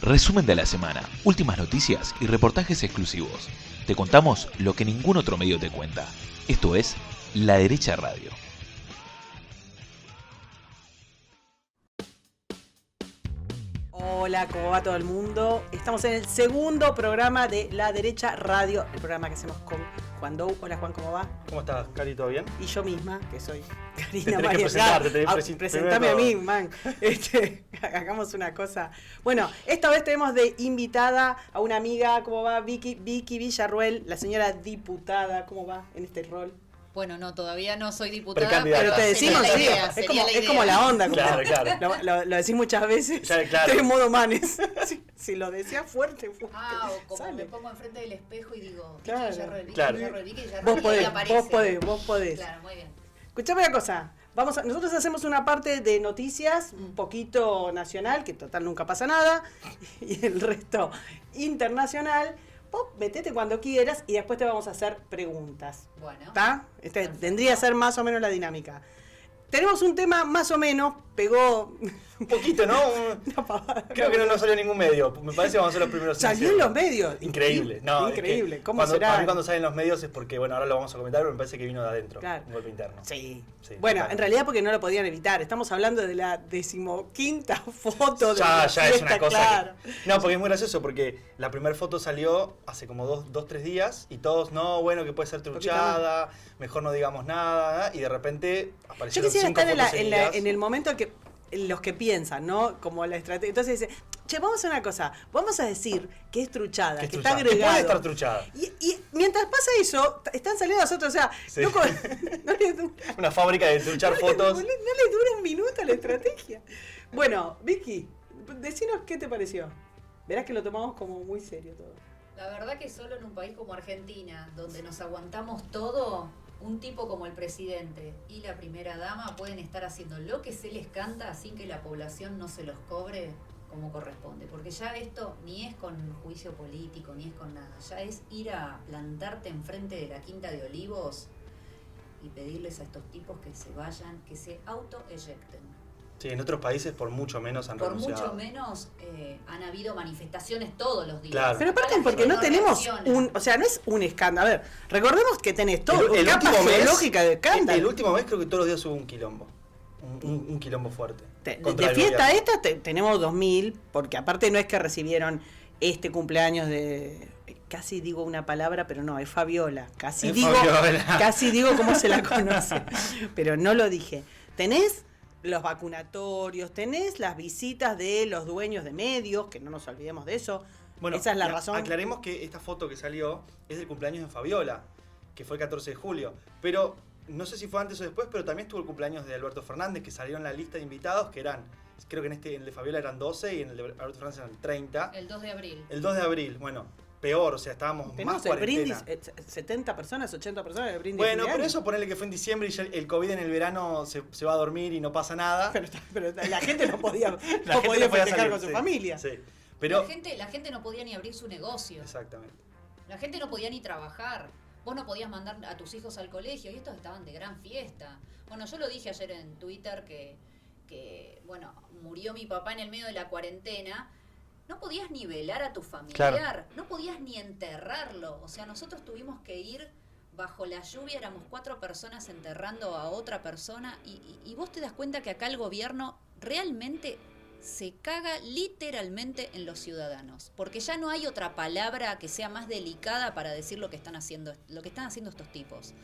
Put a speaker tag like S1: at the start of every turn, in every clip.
S1: Resumen de la semana, últimas noticias y reportajes exclusivos. Te contamos lo que ningún otro medio te cuenta. Esto es La Derecha Radio.
S2: Hola, ¿cómo va todo el mundo? Estamos en el segundo programa de La Derecha Radio, el programa que hacemos con Juan Dou. Hola Juan, ¿cómo va?
S3: ¿Cómo estás, Cari? ¿Todo bien?
S2: Y yo misma, que soy Karina
S3: Te tenés
S2: María.
S3: que presentarte, te tenés que
S2: Presentame a mí, man. Hagamos una cosa. Bueno, esta vez tenemos de invitada a una amiga, ¿cómo va? Vicky Villarruel, la señora diputada, ¿cómo va en este rol?
S4: Bueno, no, todavía no soy diputada,
S3: Precandidata.
S2: Pero te decimos,
S4: sería la
S2: sí,
S4: idea,
S2: es como la onda. Como
S3: Claro.
S2: Lo decís muchas veces,
S3: Ya, claro.
S2: estoy en modo manes. Si lo decías fuerte.
S4: o como
S2: sale.
S4: me pongo enfrente del espejo y digo,
S2: Claro.
S4: Vicky Villarroel,
S3: Claro.
S4: Vicky Villarroel,
S2: Vos
S4: y
S2: podés,
S4: aparece.
S2: vos podés.
S4: Claro, muy bien.
S2: Escuchame una cosa, nosotros hacemos una parte de noticias, un poquito nacional, que total nunca pasa nada, y el resto internacional. Vos metete cuando quieras y después te vamos a hacer preguntas.
S4: Bueno.
S2: ¿Está? Tendría que ser más o menos la dinámica. Tenemos un tema más o menos, pegó...
S3: Un poquito, ¿no?
S2: una pavada.
S3: Creo que no salió en ningún medio. Me parece que vamos a ser los primeros.
S2: Salió en los medios.
S3: Increíble. No,
S2: Increíble.
S3: es que
S2: ¿Cómo será?
S3: Para mí cuando salen los medios es porque, bueno, ahora lo vamos a comentar, pero me parece que vino de adentro.
S2: Claro.
S3: Un golpe interno.
S2: Sí.
S3: total.
S2: Bueno, en realidad porque no lo podían evitar. Estamos hablando de la 15ª foto de la
S3: Ya es una
S2: fiesta,
S3: cosa.
S2: claro.
S3: No, porque es muy gracioso, porque la primera foto salió hace como 3 días y todos, no, bueno, que puede ser truchada, mejor no digamos nada, y de repente
S2: Yo
S3: aparecieron
S2: quisiera
S3: 5
S2: estar
S3: fotos seguidas.
S2: en el momento que los que piensan, ¿no? Como la estrategia. Entonces dice, che, vamos a hacer una cosa, vamos a decir que es truchada, que está
S3: truchada. Que
S2: agregado.
S3: puede estar truchada.
S2: Y mientras pasa eso, están saliendo las otras, o sea,
S3: Sí.
S2: no les dura,
S3: Una fábrica de truchar fotos.
S2: no les dura un minuto la estrategia. Bueno, Vicky, decinos qué te pareció. Verás que lo tomamos como muy serio todo.
S4: La verdad que solo en un país como Argentina, donde nos aguantamos todo, un tipo como el presidente y la primera dama pueden estar haciendo lo que se les canta sin que la población no se los cobre como corresponde. Porque ya esto ni es con juicio político, ni es con nada. Ya es ir a plantarte enfrente de la Quinta de Olivos y pedirles a estos tipos que se vayan, que se auto-eyecten.
S3: Sí, en otros países por mucho menos han
S4: Por
S3: renunciado.
S4: mucho menos han habido manifestaciones todos los días.
S3: Claro.
S2: Pero aparte
S4: Acá la
S2: porque
S4: gente
S2: no tenemos
S4: reacciona.
S2: o sea, no es un escándalo. A ver, recordemos que tenés todo,
S3: El
S2: capa
S3: último mes,
S2: geológica de escándalo.
S3: el último mes creo que todos los días hubo un quilombo. Un quilombo fuerte. Contra
S2: De
S3: el
S2: fiesta
S3: gobierno.
S2: esta tenemos 2000, porque aparte no es que recibieron este cumpleaños de... Casi digo una palabra, pero no, es Fabiola. Casi
S3: Es
S2: digo
S3: Fabiola.
S2: casi digo cómo se la conoce, pero no lo dije. Tenés los vacunatorios, tenés las visitas de los dueños de medios, que no nos olvidemos de eso.
S3: Bueno,
S2: esa es la razón.
S3: Aclaremos que esta foto que salió es del cumpleaños de Fabiola, que fue el 14 de julio. Pero no sé si fue antes o después, pero también estuvo el cumpleaños de Alberto Fernández, que salió en la lista de invitados, que eran, creo que en el de Fabiola eran 12 y en el de Alberto Fernández eran 30.
S4: El 2 de abril.
S3: El 2 de abril, bueno, peor, o sea, estábamos
S2: Tenemos
S3: más
S2: el
S3: cuarentena.
S2: brindis, 70 personas, 80 personas, el brindis.
S3: Bueno,
S2: de
S3: pero
S2: año.
S3: eso ponerle que fue en diciembre y ya el COVID en el verano se va a dormir y no pasa nada.
S2: Pero la gente no podía,
S3: La
S2: no
S3: gente
S2: podía
S3: no podía
S2: festejar
S3: salir,
S2: con su
S3: sí,
S2: familia.
S3: Sí, pero...
S4: La gente no podía ni abrir su negocio.
S3: Exactamente.
S4: La gente no podía ni trabajar. Vos no podías mandar a tus hijos al colegio y estos estaban de gran fiesta. Bueno, yo lo dije ayer en Twitter que bueno, murió mi papá en el medio de la cuarentena. No podías ni velar a tu familiar,
S3: Claro.
S4: no podías ni enterrarlo. O sea, nosotros tuvimos que ir bajo la lluvia, éramos 4 personas enterrando a otra persona y vos te das cuenta que acá el gobierno realmente se caga literalmente en los ciudadanos, porque ya no hay otra palabra que sea más delicada para decir lo que están haciendo estos tipos.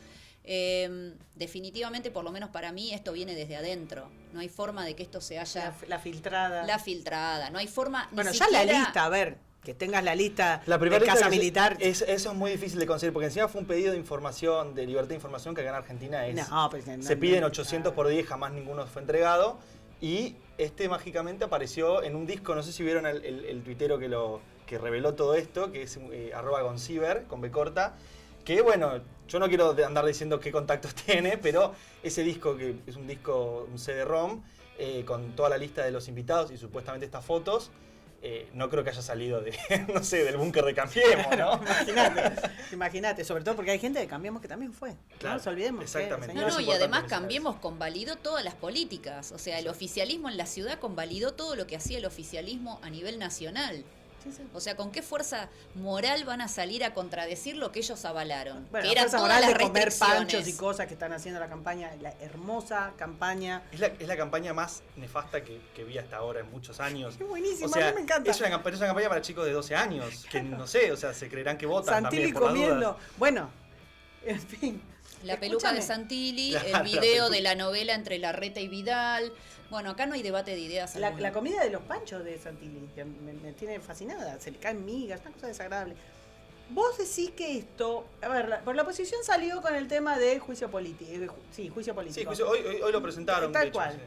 S4: Definitivamente, por lo menos para mí, esto viene desde adentro. No hay forma de que esto se haya...
S2: La filtrada.
S4: La filtrada, no hay forma...
S2: Bueno,
S4: ni
S2: ya la
S4: siquiera...
S2: lista, a ver, que tengas la lista
S3: La primera
S2: de
S3: lista
S2: Casa
S3: que
S2: Militar.
S3: eso es muy difícil de conseguir, porque encima fue un pedido de información, de libertad de información, que acá en Argentina es...
S2: No, pero
S3: se piden 800 por día, jamás ninguno fue entregado. Y mágicamente apareció en un disco, no sé si vieron el tuitero que reveló todo esto, que es @gonciber, con B corta, que bueno, yo no quiero andar diciendo qué contactos tiene, pero ese disco, que es un disco, un CD-ROM, con toda la lista de los invitados y supuestamente estas fotos, no creo que haya salido de, no sé, del búnker de Cambiemos, ¿no?
S2: Imagínate, sobre todo porque hay gente de Cambiemos que también fue.
S3: Claro,
S2: no nos olvidemos.
S3: exactamente.
S4: No,
S3: Es
S4: y
S3: importante
S4: además
S3: mencionar
S4: Cambiemos convalidó todas las políticas. O sea, el oficialismo en la ciudad convalidó todo lo que hacía el oficialismo a nivel nacional.
S2: Sí, sí.
S4: O sea, ¿con qué fuerza moral van a salir a contradecir lo que ellos avalaron?
S2: Bueno,
S4: que
S2: la
S4: eran
S2: fuerza
S4: todas
S2: moral
S4: las
S2: de comer
S4: restricciones.
S2: panchos y cosas que están haciendo la campaña, la hermosa campaña.
S3: Es la campaña más nefasta que vi hasta ahora en muchos años.
S2: Es buenísima,
S3: O sea,
S2: a mí me encanta.
S3: es una campaña para chicos de 12 años, que no sé, o sea, se creerán que votan
S2: Santilli
S3: también por las
S2: comiendo.
S3: dudas.
S2: Bueno, en fin.
S4: La peluca de
S2: Escúchame.
S4: Santilli,
S3: Claro,
S4: el
S3: la
S4: video
S3: peluca.
S4: de la novela entre Larreta y Vidal. Bueno, acá no hay debate de ideas.
S2: La
S4: alguna.
S2: comida de los panchos de Santilli, que me tiene fascinada, se le caen migas, una cosa desagradable. Vos decís que esto, a ver, por la oposición salió con el tema de juicio político. Sí, juicio político.
S3: Sí, hoy lo presentaron.
S2: Tal
S3: de hecho,
S2: cual.
S3: sí.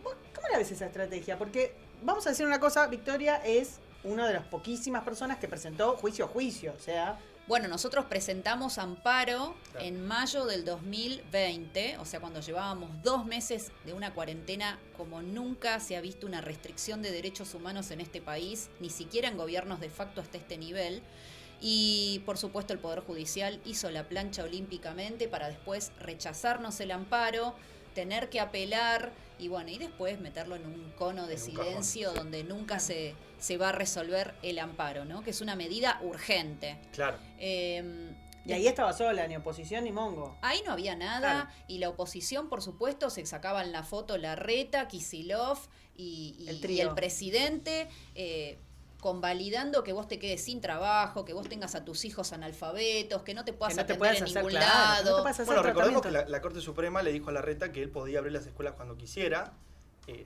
S2: ¿Vos cómo la ves esa estrategia? Porque vamos a decir una cosa, Victoria es una de las poquísimas personas que presentó juicio, o sea...
S4: Bueno, nosotros presentamos amparo
S3: Claro.
S4: en mayo del 2020, o sea, cuando llevábamos 2 meses de una cuarentena como nunca se ha visto una restricción de derechos humanos en este país, ni siquiera en gobiernos de facto hasta este nivel. Y por supuesto el Poder Judicial hizo la plancha olímpicamente para después rechazarnos el amparo, tener que apelar y bueno, y después meterlo en un cono de
S3: En un
S4: silencio
S3: cajón, sí.
S4: donde nunca se va a resolver el amparo, ¿no? Que es una medida urgente.
S3: Claro.
S2: Y ahí estaba sola, ni oposición ni mongo.
S4: Ahí no había nada
S2: Claro.
S4: y la oposición, por supuesto, se sacaban la foto Larreta, Kicillof
S2: El
S4: y
S2: trío.
S4: el presidente convalidando que vos te quedes sin trabajo, que vos tengas a tus hijos analfabetos, que no te puedas
S2: Que no te
S4: atender
S2: puedas
S4: en
S2: hacer,
S4: ningún
S2: claro, que no te
S4: lado.
S2: puedas hacer
S3: Bueno, recordemos que
S2: tratamiento.
S3: la Corte Suprema le dijo a Larreta que él podía abrir las escuelas cuando quisiera.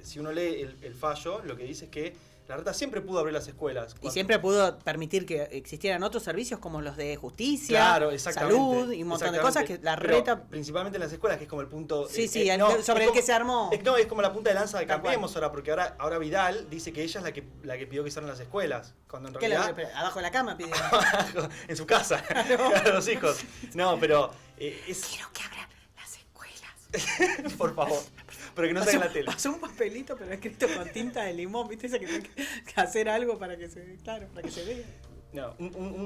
S3: Si uno lee el fallo, lo que dice es que Larreta siempre pudo abrir las escuelas.
S2: Y siempre pudo permitir que existieran otros servicios como los de justicia,
S3: Claro, exactamente.
S2: salud y un montón de cosas que la
S3: Pero
S2: reta...
S3: principalmente en las escuelas, que es como el punto...
S2: Sí,
S3: es
S2: sobre el
S3: como-
S2: que se armó.
S3: Es como la punta de lanza de
S2: Tal cual.
S3: Cambiemos ahora, porque ahora Vidal dice que ella es la que pidió que se abran las escuelas, cuando en
S2: ¿Qué
S3: realidad...
S2: abajo de la cama pidió.
S3: en su casa, a los hijos. No, pero es...
S2: Quiero que abran las escuelas.
S3: Por favor, pero que no salga en la tele.
S2: Pasó un papelito, pero escrito con tinta de limón, ¿viste? Ese que tiene que hacer algo para que se, claro, para que se vea.
S3: No,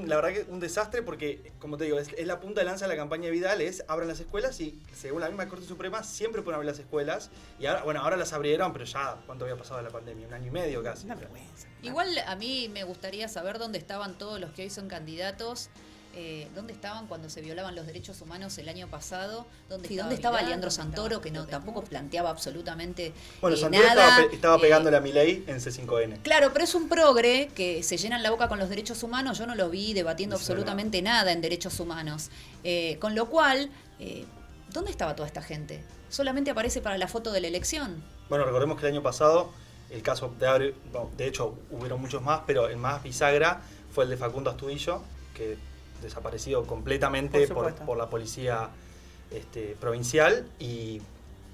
S3: la verdad que un desastre porque, como te digo, es la punta de lanza de la campaña de Vidal, es abran las escuelas y según la misma Corte Suprema siempre pueden abrir las escuelas y ahora, bueno, ahora las abrieron, pero ya, ¿cuánto había pasado de la pandemia? 1 año y medio casi.
S2: Una vergüenza.
S4: Igual a mí me gustaría saber dónde estaban todos los que hoy son candidatos. ¿Dónde estaban cuando se violaban los derechos humanos el año pasado? ¿Dónde estaba
S2: Vidal?
S4: Leandro
S2: ¿Dónde
S4: Santoro,
S2: estaba
S4: que no
S2: Flor de
S4: tampoco
S2: Mur?
S4: planteaba absolutamente
S3: Bueno, Santoro
S4: nada?
S3: estaba pegándole a Milei en C5N.
S4: Claro, pero es un progre que se llenan la boca con los derechos humanos. Yo no lo vi debatiendo
S3: Dice,
S4: absolutamente nada en derechos humanos. Con lo cual, ¿dónde estaba toda esta gente? Solamente aparece para la foto de la elección.
S3: Bueno, recordemos que el año pasado, el caso de hecho hubieron muchos más, pero el más bisagra fue el de Facundo Astudillo, que desaparecido completamente
S2: Por supuesto.
S3: por la policía provincial y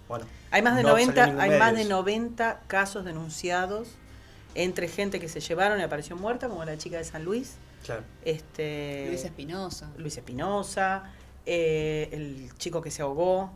S3: bueno.
S2: Hay más de
S3: no salió
S2: 90,
S3: ningún
S2: hay
S3: medio
S2: más
S3: de
S2: de
S3: eso.
S2: 90 casos denunciados entre gente que se llevaron y apareció muerta, como la chica de San Luis,
S3: Claro.
S4: Luis Espinosa.
S2: Luis Espinosa, el chico que se ahogó.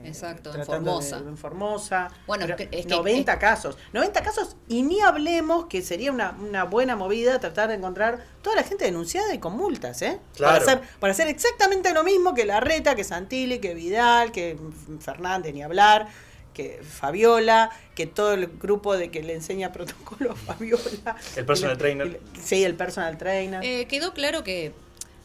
S4: Exacto, en
S2: tratando
S4: Formosa.
S2: en Formosa.
S4: Bueno,
S2: Pero
S4: es que-
S2: 90 casos. 90 casos y ni hablemos que sería una buena movida tratar de encontrar toda la gente denunciada y con multas, ¿eh?
S3: Claro.
S2: Para hacer exactamente lo mismo que Larreta, que Santilli, que Vidal, que Fernández, ni hablar, que Fabiola, que todo el grupo de que le enseña protocolo a Fabiola.
S3: El personal trainer.
S2: Sí, el personal trainer.
S4: Quedó claro que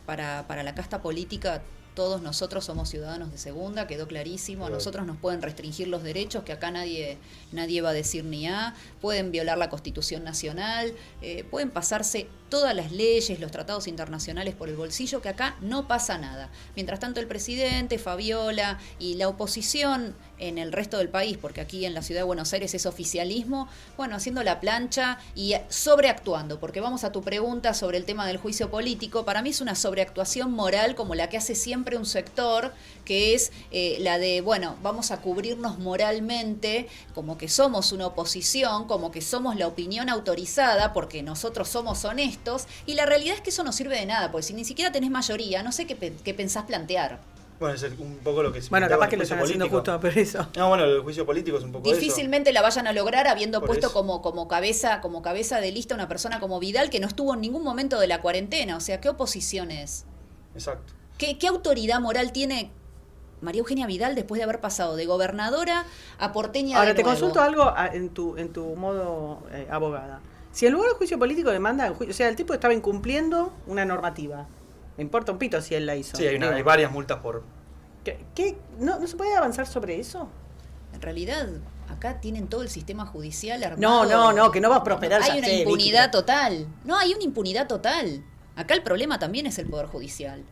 S4: para la casta política todos nosotros somos ciudadanos de segunda, quedó clarísimo. A
S3: Claro.
S4: nosotros nos pueden restringir los derechos, que acá nadie va a decir ni a. Pueden violar la Constitución Nacional, pueden pasarse todas las leyes, los tratados internacionales por el bolsillo, que acá no pasa nada. Mientras tanto el presidente, Fabiola y la oposición en el resto del país, porque aquí en la ciudad de Buenos Aires es oficialismo, bueno, haciendo la plancha y sobreactuando, porque vamos a tu pregunta sobre el tema del juicio político. Para mí es una sobreactuación moral como la que hace siempre un sector, que es la de, bueno, vamos a cubrirnos moralmente, como que somos una oposición, como que somos la opinión autorizada, porque nosotros somos honestos, y la realidad es que eso no sirve de nada, porque si ni siquiera tenés mayoría, no sé qué pensás plantear.
S3: Bueno, es un poco lo que se
S2: Bueno,
S3: plantea
S2: capaz
S3: con
S2: que
S3: el
S2: lo
S3: juicio
S2: están haciendo
S3: político.
S2: justo por eso.
S3: No, bueno, el juicio político es un poco
S4: Difícilmente la vayan a lograr habiendo
S3: Por
S4: puesto
S3: eso.
S4: como cabeza de lista una persona como Vidal que no estuvo en ningún momento de la cuarentena. O sea, ¿qué oposición es?
S3: eso. Exacto.
S4: ¿Qué autoridad moral tiene María Eugenia Vidal después de haber pasado de gobernadora a porteña
S2: Ahora
S4: de
S2: te
S4: nuevo?
S2: consulto algo en tu modo abogada. Si en lugar de juicio político demanda, o sea, el tipo estaba incumpliendo una normativa. Me importa un pito si él la hizo.
S3: Sí, hay
S2: Digo,
S3: varias multas por...
S2: ¿No se puede avanzar sobre eso?
S4: En realidad, acá tienen todo el sistema judicial armado.
S2: No, que no va a prosperar.
S4: Hay
S2: ya
S4: una
S2: sé,
S4: impunidad
S2: Vicky.
S4: total. No, hay una impunidad total. Acá el problema también es el Poder Judicial.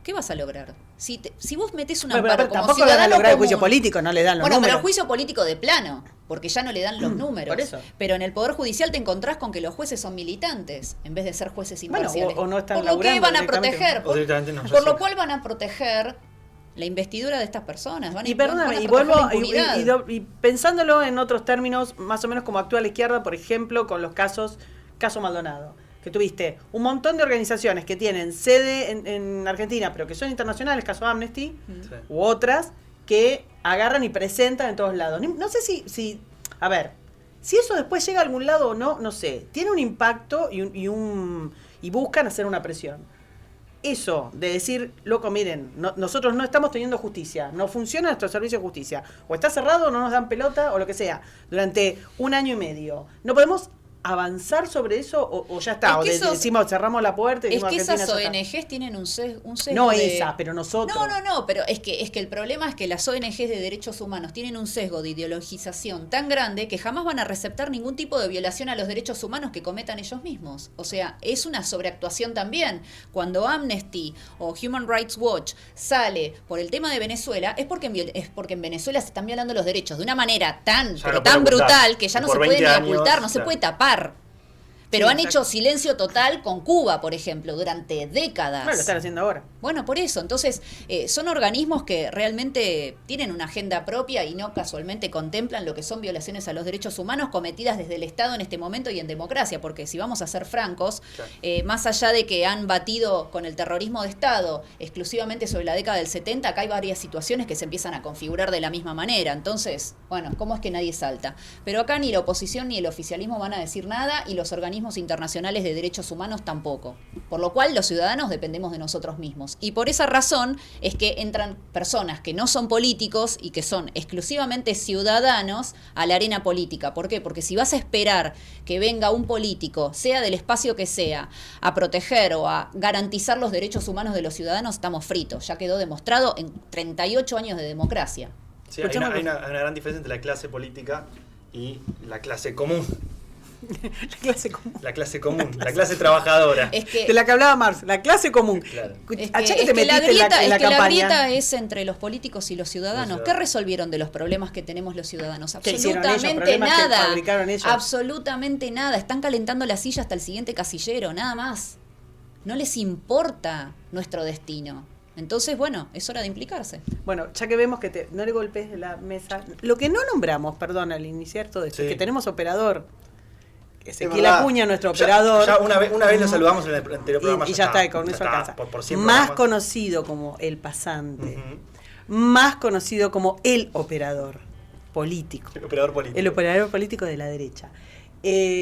S4: ¿Qué vas a lograr? Si vos metés un
S2: Bueno,
S4: amparo
S2: pero
S4: como
S2: tampoco le van a
S4: ciudadano
S2: lograr el
S4: común-
S2: juicio político, no le dan los
S4: Bueno, pero
S2: números.
S4: el juicio político de plano, porque ya no le dan los números.
S2: por eso.
S4: Pero en el Poder Judicial te encontrás con que los jueces son militantes, en vez de ser jueces
S2: Bueno,
S4: imparciales.
S2: o no están
S4: Por lo que
S2: laburando
S4: van a
S2: directamente.
S4: proteger,
S3: O directamente no, ya
S4: por
S3: sé.
S4: lo cual van a proteger la investidura de estas personas. Van
S2: Y
S4: van
S2: perdóname,
S4: a
S2: y
S4: proteger
S2: vuelvo,
S4: la impunidad.
S2: y pensándolo en otros términos, más o menos como actúa la izquierda, por ejemplo, con los caso Maldonado, que tuviste un montón de organizaciones que tienen sede en Argentina, pero que son internacionales, caso Amnesty,
S3: Sí.
S2: u otras, que agarran y presentan en todos lados. No sé si a ver, si eso después llega a algún lado o no, no sé. Tiene un impacto y buscan hacer una presión. Eso de decir, loco, miren, nosotros no estamos teniendo justicia, no funciona nuestro servicio de justicia, o está cerrado, no nos dan pelota, o lo que sea, durante 1 año y medio. No podemos avanzar sobre eso o ya está,
S4: Es
S2: o
S4: que esos-
S2: decimos, cerramos la puerta y
S4: Es
S2: decimos
S4: que
S2: Argentina
S4: esas
S2: ya está.
S4: ONGs tienen un sesgo
S2: No
S4: de...
S2: esas, pero nosotros.
S4: No, pero es que el problema es que las ONGs de derechos humanos tienen un sesgo de ideologización tan grande que jamás van a receptar ningún tipo de violación a los derechos humanos que cometan ellos mismos. O sea, es una sobreactuación también. Cuando Amnesty o Human Rights Watch sale por el tema de Venezuela, es porque en Venezuela se están violando los derechos de una manera tan,
S3: Ya
S4: pero
S3: no puede
S4: tan
S3: ocultar.
S4: brutal que ya no
S3: Por
S4: se puede
S3: 20
S4: ni
S3: años,
S4: ocultar, no se
S3: claro.
S4: puede tapar. Pero
S2: Sí,
S4: han
S2: exacto.
S4: hecho silencio total con Cuba, por ejemplo, durante décadas.
S2: Bueno, lo están haciendo ahora.
S4: Bueno, por eso. Entonces, son organismos que realmente tienen una agenda propia y no casualmente contemplan lo que son violaciones a los derechos humanos cometidas desde el Estado en este momento y en democracia. Porque si vamos a ser francos,
S3: Claro.
S4: más allá de que han batido con el terrorismo de Estado exclusivamente sobre la década del 70, acá hay varias situaciones que se empiezan a configurar de la misma manera. Entonces, bueno, ¿cómo es que nadie salta? Pero acá ni la oposición ni el oficialismo van a decir nada y los organismos internacionales de derechos humanos tampoco. Por lo cual los ciudadanos dependemos de nosotros mismos. Y por esa razón es que entran personas que no son políticos y que son exclusivamente ciudadanos a la arena política. ¿Por qué? Porque si vas a esperar que venga un político, sea del espacio que sea, a proteger o a garantizar los derechos humanos de los ciudadanos, estamos fritos. Ya quedó demostrado en 38 años de democracia.
S3: Sí, hay
S2: Escuchame
S3: una gran diferencia entre la clase política y la clase común.
S2: La clase común.
S3: La clase común, la clase trabajadora.
S4: Es que
S2: De la que hablaba Marx, la clase común.
S3: Claro.
S4: Es
S2: Allá
S4: que,
S2: te
S4: es que la
S2: metiste en
S4: grieta,
S2: en la
S4: es que la
S2: campaña.
S4: grieta es entre los políticos y los ciudadanos.
S3: Los
S4: ¿Qué
S3: ciudadanos.
S4: resolvieron de los problemas que tenemos los ciudadanos?
S2: ¿Qué hicieron ellos?
S4: Absolutamente
S2: Problemas que
S4: nada.
S2: fabricaron ellos.
S4: Absolutamente nada. Están calentando la silla hasta el siguiente casillero, nada más. No les importa nuestro destino. Entonces, bueno, es hora de implicarse.
S2: Bueno, ya que vemos que no le golpees la mesa. Lo que no nombramos, perdón, al iniciar todo esto,
S3: Sí.
S2: es que tenemos operador. Ezequiel
S3: verdad.
S2: Acuña, nuestro
S3: Ya-
S2: operador.
S3: ya una vez lo saludamos en el anterior programa.
S2: y ya está, con
S3: ya
S2: eso
S3: está,
S2: alcanza.
S3: por 100
S2: Más
S3: programas.
S2: conocido como el pasante.
S3: Ujú.
S2: Más conocido como el operador político.
S3: El operador político.
S2: El operador político de la derecha.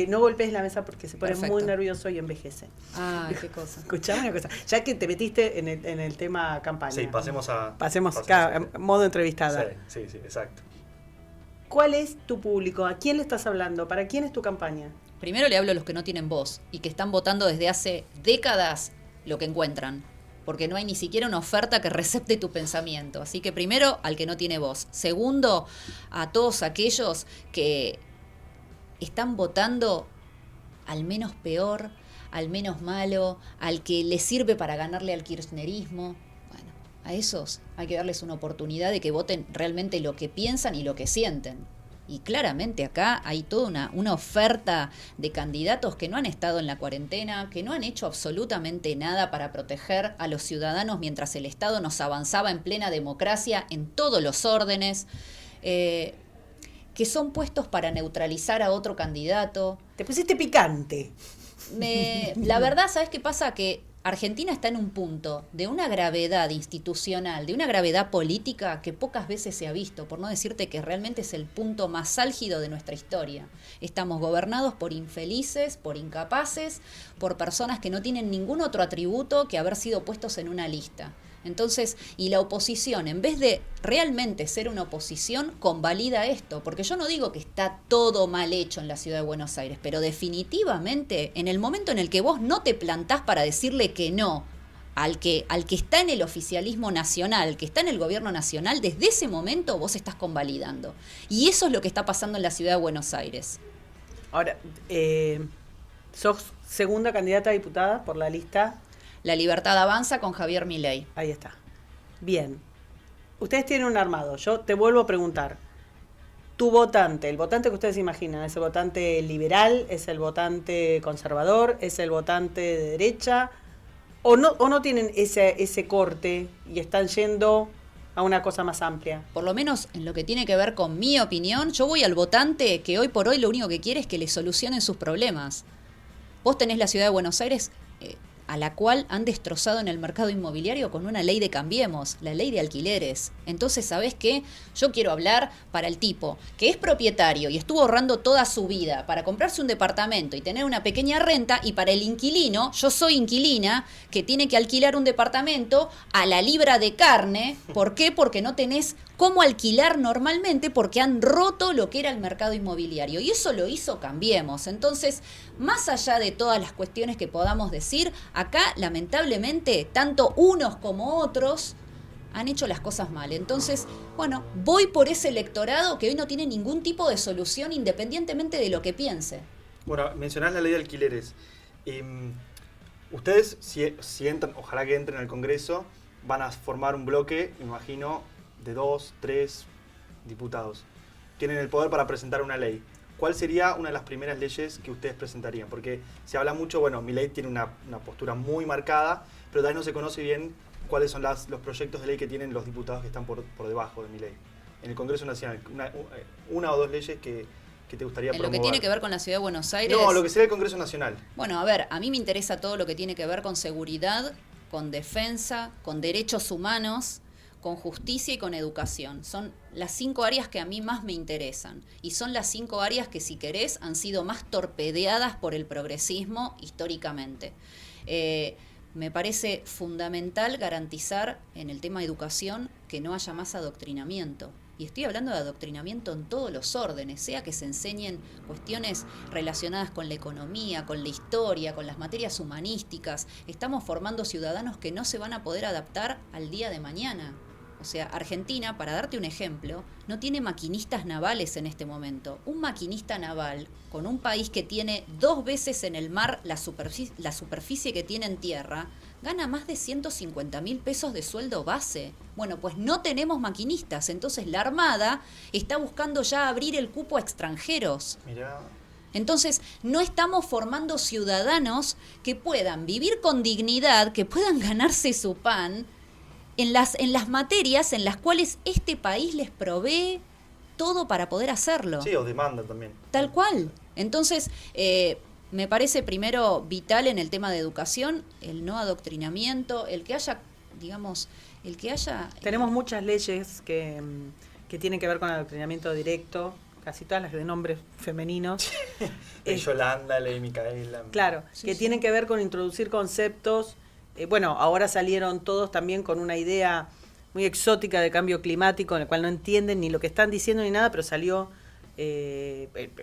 S2: No golpees la mesa porque se pone
S4: Perfecto.
S2: muy nervioso y envejece.
S4: Ay, qué cosa.
S2: Escuchame una cosa. Ya que te metiste en el tema campaña.
S3: Sí, pasemos
S2: Pasemos
S3: a
S2: acá,
S3: eso.
S2: modo entrevistada.
S3: Sí, exacto.
S2: ¿Cuál es tu público? ¿A quién le estás hablando? ¿Para quién es tu campaña?
S4: Primero le hablo a los que no tienen voz y que están votando desde hace décadas lo que encuentran. Porque no hay ni siquiera una oferta que recepte tu pensamiento. Así que primero, al que no tiene voz. Segundo, a todos aquellos que están votando al menos peor, al menos malo, al que les sirve para ganarle al kirchnerismo. Bueno, a esos hay que darles una oportunidad de que voten realmente lo que piensan y lo que sienten. Y claramente acá hay toda una oferta de candidatos que no han estado en la cuarentena, que no han hecho absolutamente nada para proteger a los ciudadanos mientras el Estado nos avanzaba en plena democracia en todos los órdenes, que son puestos para neutralizar a otro candidato.
S2: Te pusiste picante.
S4: La verdad, ¿sabes qué pasa? Que Argentina está en un punto de una gravedad institucional, de una gravedad política que pocas veces se ha visto, por no decirte que realmente es el punto más álgido de nuestra historia. Estamos gobernados por infelices, por incapaces, por personas que no tienen ningún otro atributo que haber sido puestos en una lista. Entonces, y la oposición, en vez de realmente ser una oposición, convalida esto, porque yo no digo que está todo mal hecho en la ciudad de Buenos Aires, pero definitivamente en el momento en el que vos no te plantás para decirle que no al que está en el oficialismo nacional, que está en el gobierno nacional, desde ese momento vos estás convalidando. Y eso es lo que está pasando en la ciudad de Buenos Aires.
S2: Ahora, sos segunda candidata a diputada por la lista.
S4: La Libertad Avanza con Javier Milei.
S2: Ahí está. Bien. Ustedes tienen un armado. Yo te vuelvo a preguntar. Tu votante, el votante que ustedes imaginan, ¿es el votante liberal? ¿Es el votante conservador? ¿Es el votante de derecha? ¿O no tienen ese corte y están yendo a una cosa más amplia?
S4: Por lo menos en lo que tiene que ver con mi opinión, yo voy al votante que hoy por hoy lo único que quiere es que le solucionen sus problemas. Vos tenés la ciudad de Buenos Aires, a la cual han destrozado en el mercado inmobiliario con una ley de Cambiemos, la ley de alquileres. Entonces, ¿sabés qué? Yo quiero hablar para el tipo que es propietario y estuvo ahorrando toda su vida para comprarse un departamento y tener una pequeña renta, y para el inquilino, yo soy inquilina, que tiene que alquilar un departamento a la libra de carne. ¿Por qué? Porque no tenés cómo alquilar normalmente, porque han roto lo que era el mercado inmobiliario. Y eso lo hizo Cambiemos. Entonces, más allá de todas las cuestiones que podamos decir, acá, lamentablemente, tanto unos como otros han hecho las cosas mal. Entonces, bueno, voy por ese electorado que hoy no tiene ningún tipo de solución independientemente de lo que piense.
S3: Bueno, mencionás la ley de alquileres. Ustedes, si entran, ojalá que entren al Congreso, van a formar un bloque, me imagino, de 2, 3 diputados. Tienen el poder para presentar una ley. ¿Cuál sería una de las primeras leyes que ustedes presentarían? Porque se habla mucho, bueno, Milei tiene una postura muy marcada, pero tal vez no se conoce bien cuáles son los proyectos de ley que tienen los diputados que están por debajo de Milei. En el Congreso Nacional, una o dos leyes que te gustaría promover.
S4: En lo que tiene que ver con la ciudad de Buenos Aires.
S3: No, lo que sería el Congreso Nacional.
S4: Bueno, a ver, a mí me interesa todo lo que tiene que ver con seguridad, con defensa, con derechos humanos, con justicia y con educación. Son las 5 áreas que a mí más me interesan. Y son las 5 áreas que, si querés, han sido más torpedeadas por el progresismo históricamente. Me parece fundamental garantizar en el tema de educación que no haya más adoctrinamiento. Y estoy hablando de adoctrinamiento en todos los órdenes, sea que se enseñen cuestiones relacionadas con la economía, con la historia, con las materias humanísticas. Estamos formando ciudadanos que no se van a poder adaptar al día de mañana. O sea, Argentina, para darte un ejemplo, no tiene maquinistas navales en este momento. Un maquinista naval, con un país que tiene 2 veces en el mar la superficie que tiene en tierra, gana más de 150.000 pesos de sueldo base. Bueno, pues no tenemos maquinistas, entonces la Armada está buscando ya abrir el cupo a extranjeros.
S3: Mirá.
S4: Entonces, no estamos formando ciudadanos que puedan vivir con dignidad, que puedan ganarse su pan en las materias en las cuales este país les provee todo para poder hacerlo.
S3: Sí, o demanda también.
S4: Tal cual. Entonces, me parece primero vital en el tema de educación el no adoctrinamiento, el que haya, digamos,
S2: Tenemos muchas leyes que tienen que ver con adoctrinamiento directo, casi todas las de nombres femeninos.
S3: Ley Yolanda, ley Micaela.
S2: Claro,
S4: Sí,
S2: que
S4: sí.
S2: tienen que ver con introducir conceptos. Bueno, ahora salieron todos también con una idea muy exótica de cambio climático, en el cual no entienden ni lo que están diciendo ni nada, pero salió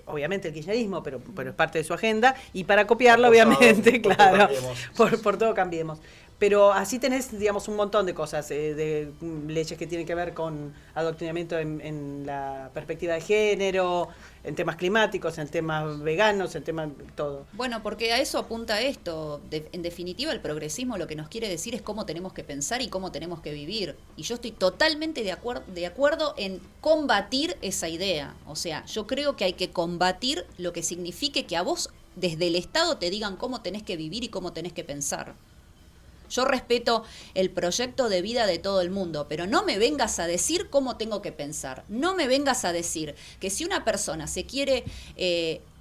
S2: obviamente el kirchnerismo, pero es parte de su agenda, y para copiarlo, obviamente,
S3: por
S2: claro,
S3: todo cambiemos.
S2: por todo cambiemos. Pero así tenés, digamos, un montón de cosas, de leyes que tienen que ver con adoctrinamiento en la perspectiva de género, en temas climáticos, en temas veganos, en temas todo.
S4: Bueno, porque a eso apunta esto. En definitiva, el progresismo lo que nos quiere decir es cómo tenemos que pensar y cómo tenemos que vivir. Y yo estoy totalmente de acuerdo en combatir esa idea. O sea, yo creo que hay que combatir lo que signifique que a vos, desde el Estado, te digan cómo tenés que vivir y cómo tenés que pensar. Yo respeto el proyecto de vida de todo el mundo, pero no me vengas a decir cómo tengo que pensar. No me vengas a decir que si una persona se quiere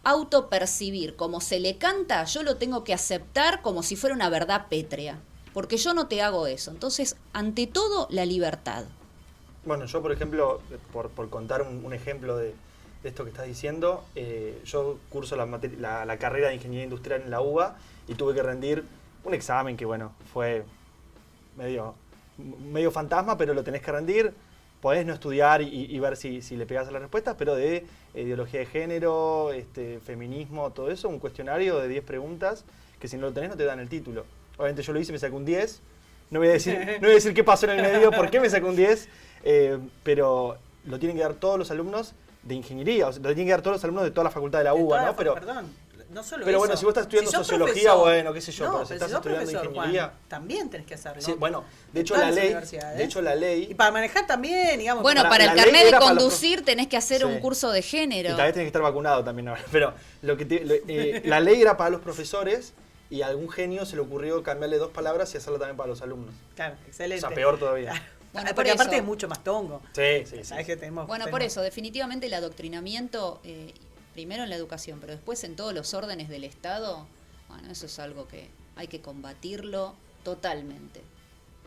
S5: autopercibir como se le canta, yo lo tengo que aceptar como si fuera una verdad pétrea, porque yo no te hago eso. Entonces, ante todo, la libertad.
S3: Bueno, yo por ejemplo, por contar un ejemplo de esto que estás diciendo, yo curso la carrera de Ingeniería Industrial en la UBA y tuve que rendir un examen que, bueno, fue medio fantasma, pero lo tenés que rendir. Podés no estudiar y ver si le pegás a las respuestas, pero de ideología de género, feminismo, todo eso, un cuestionario de 10 preguntas que si no lo tenés no te dan el título. Obviamente yo lo hice y me saqué un 10. No voy a decir qué pasó en el medio, por qué me saqué un 10, pero lo tienen que dar todos los alumnos de ingeniería, o sea, lo tienen que dar todos los alumnos de toda la facultad de la UBA, ¿no?
S2: Perdón, no solo
S3: pero
S2: eso.
S3: bueno, si vos estás estudiando
S2: sos
S3: sociología,
S2: profesor,
S3: bueno, qué sé yo,
S2: no,
S3: pero si estás
S2: sos
S3: estudiando
S2: profesor,
S3: ingeniería...
S2: Juan, también tenés que hacerlo.
S3: Sí, bueno, de hecho
S2: todas
S3: la
S2: las
S3: ley...
S2: universidades.
S3: De hecho la ley...
S2: Y para manejar también, digamos.
S5: Bueno, para el
S3: la
S5: carnet
S3: ley
S5: de
S3: era para los
S5: conducir tenés que hacer
S3: Sí.
S5: un curso de
S3: Y
S5: género.
S3: tal vez tenés que estar vacunado también ahora. Pero la ley era para los profesores y a algún genio se le ocurrió cambiarle 2 palabras y hacerlo también para los alumnos.
S2: Claro, excelente.
S3: O sea, peor todavía.
S5: Bueno, por
S2: porque aparte
S5: eso-
S2: es mucho más tongo.
S3: Sí.
S2: ¿Sabés que tenemos?
S5: Bueno, por eso, definitivamente el adoctrinamiento, primero en la educación, pero después en todos los órdenes del Estado, bueno, eso es algo que hay que combatirlo totalmente.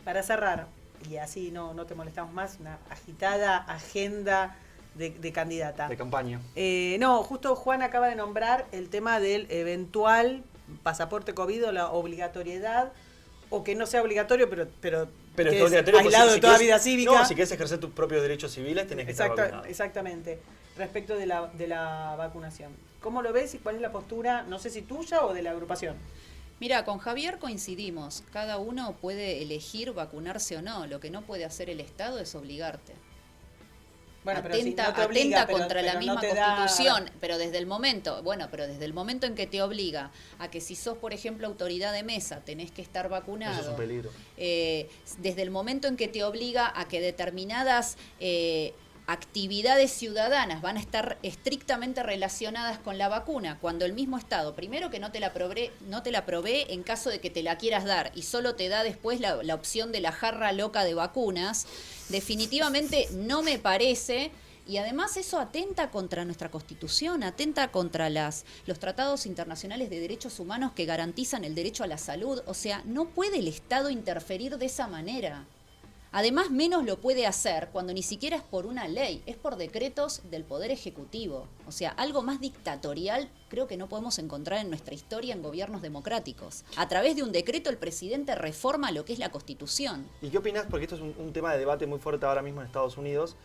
S2: Para cerrar, y así no te molestamos más, una agitada agenda de candidata.
S3: De campaña.
S2: No, justo Juan acaba de nombrar el tema del eventual pasaporte COVID o la obligatoriedad, o que no sea obligatorio, pero
S3: Pero
S2: que
S3: es obligatorio porque
S2: aislado
S3: si
S2: de toda
S3: querés-
S2: vida cívica.
S3: No, si querés ejercer tus propios derechos civiles tenés que estar vacunado.
S2: Exactamente. Respecto de la vacunación. ¿Cómo lo ves y cuál es la postura, no sé si tuya o de la agrupación?
S5: Mira, con Javier coincidimos, cada uno puede elegir vacunarse o no, lo que no puede hacer el Estado es obligarte.
S2: Bueno, pero si
S5: atenta
S2: no te obliga,
S5: atenta contra la
S2: pero no
S5: misma
S2: te da-
S5: Constitución, pero desde el momento en que te obliga a que si sos, por ejemplo, autoridad de mesa, tenés que estar vacunado.
S3: Eso es un peligro.
S5: Desde el momento en que te obliga a que determinadas actividades ciudadanas van a estar estrictamente relacionadas con la vacuna, cuando el mismo Estado, primero que no te la provee en caso de que te la quieras dar y solo te da después la opción de la jarra loca de vacunas, definitivamente no me parece. Y además eso atenta contra nuestra Constitución, atenta contra los tratados internacionales de derechos humanos que garantizan el derecho a la salud. O sea, no puede el Estado interferir de esa manera. Además, menos lo puede hacer cuando ni siquiera es por una ley, es por decretos del Poder Ejecutivo. O sea, algo más dictatorial creo que no podemos encontrar en nuestra historia en gobiernos democráticos. A través de un decreto el presidente reforma lo que es la Constitución.
S3: ¿Y qué opinás? Porque esto es un tema de debate muy fuerte ahora mismo en Estados Unidos,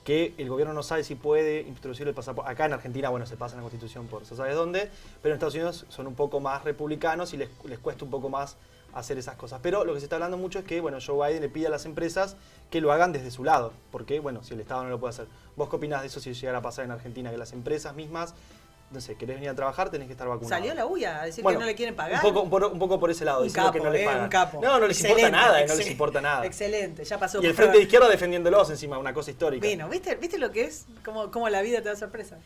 S3: que el gobierno no sabe si puede introducir el pasaporte. Acá en Argentina, bueno, se pasa en la Constitución por, ¿sabes dónde? Pero en Estados Unidos son un poco más republicanos y les cuesta un poco más hacer esas cosas. Pero lo que se está hablando mucho es que, bueno, Joe Biden le pide a las empresas que lo hagan desde su lado, porque, bueno, si el Estado no lo puede hacer. ¿Vos qué opinás de eso si llegara a pasar en Argentina? Que las empresas mismas, no sé, querés venir a trabajar, tenés que estar vacunado.
S2: Salió la UIA a decir
S3: Bueno,
S2: que no le quieren pagar.
S3: Un poco por ese lado,
S2: Un
S3: diciendo
S2: capo,
S3: que no les pagan.
S2: un capo.
S3: No les importa
S2: Excelente,
S3: nada, no les
S2: excelente.
S3: importa nada.
S2: Excelente, ya pasó.
S3: Y el
S2: por
S3: Frente de Izquierda defendiéndolos encima, una cosa histórica.
S2: Bueno, ¿viste lo que es? ¿Cómo la vida te da sorpresa?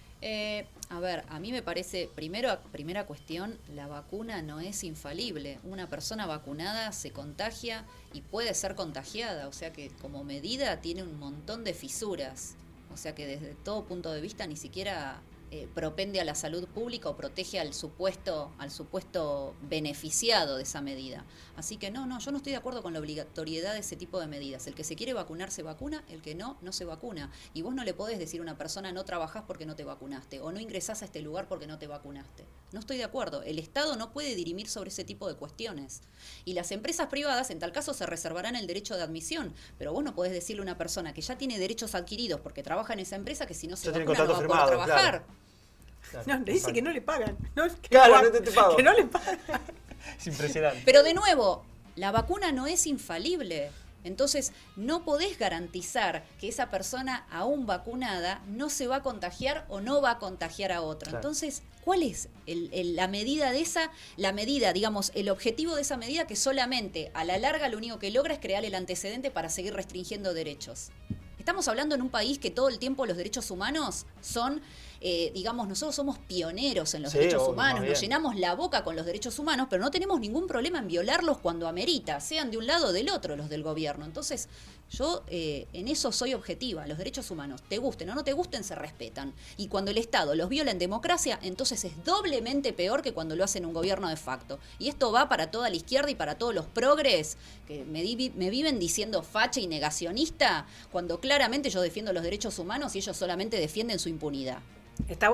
S5: A ver, a mí me parece, primera cuestión, la vacuna no es infalible. Una persona vacunada se contagia y puede ser contagiada, o sea que como medida tiene un montón de fisuras. O sea que desde todo punto de vista ni siquiera propende a la salud pública o protege al supuesto beneficiado de esa medida. Así que no, yo no estoy de acuerdo con la obligatoriedad de ese tipo de medidas. El que se quiere vacunar se vacuna, el que no se vacuna. Y vos no le podés decir a una persona no trabajás porque no te vacunaste o no ingresás a este lugar porque no te vacunaste. No estoy de acuerdo. El Estado no puede dirimir sobre ese tipo de cuestiones. Y las empresas privadas en tal caso se reservarán el derecho de admisión, pero vos no podés decirle a una persona que ya tiene derechos adquiridos porque trabaja en esa empresa que si no se
S3: Ya tiene
S5: vacuna no va a
S3: contrato
S5: poder
S3: firmado,
S5: trabajar.
S3: claro.
S2: No, le dice que no le pagan. No,
S3: Claro, no te pago.
S2: Que no le pagan.
S3: Es impresionante.
S5: Pero de nuevo, la vacuna no es infalible. Entonces, no podés garantizar que esa persona aún vacunada no se va a contagiar o no va a contagiar a otra.
S3: Claro.
S5: Entonces, ¿cuál es la medida de esa? La medida, digamos, el objetivo de esa medida que solamente a la larga lo único que logra es crear el antecedente para seguir restringiendo derechos. Estamos hablando en un país que todo el tiempo los derechos humanos son digamos, nosotros somos pioneros en los
S3: Sí,
S5: derechos
S3: obvio,
S5: humanos,
S3: más
S5: nos
S3: bien.
S5: llenamos la boca con los derechos humanos, pero no tenemos ningún problema en violarlos cuando amerita, sean de un lado o del otro los del gobierno. Entonces, yo en eso soy objetiva. Los derechos humanos, te gusten o no te gusten, se respetan. Y cuando el Estado los viola en democracia, entonces es doblemente peor que cuando lo hacen un gobierno de facto. Y esto va para toda la izquierda y para todos los progres que me viven diciendo facha y negacionista, cuando claramente yo defiendo los derechos humanos y ellos solamente defienden su impunidad.
S2: Está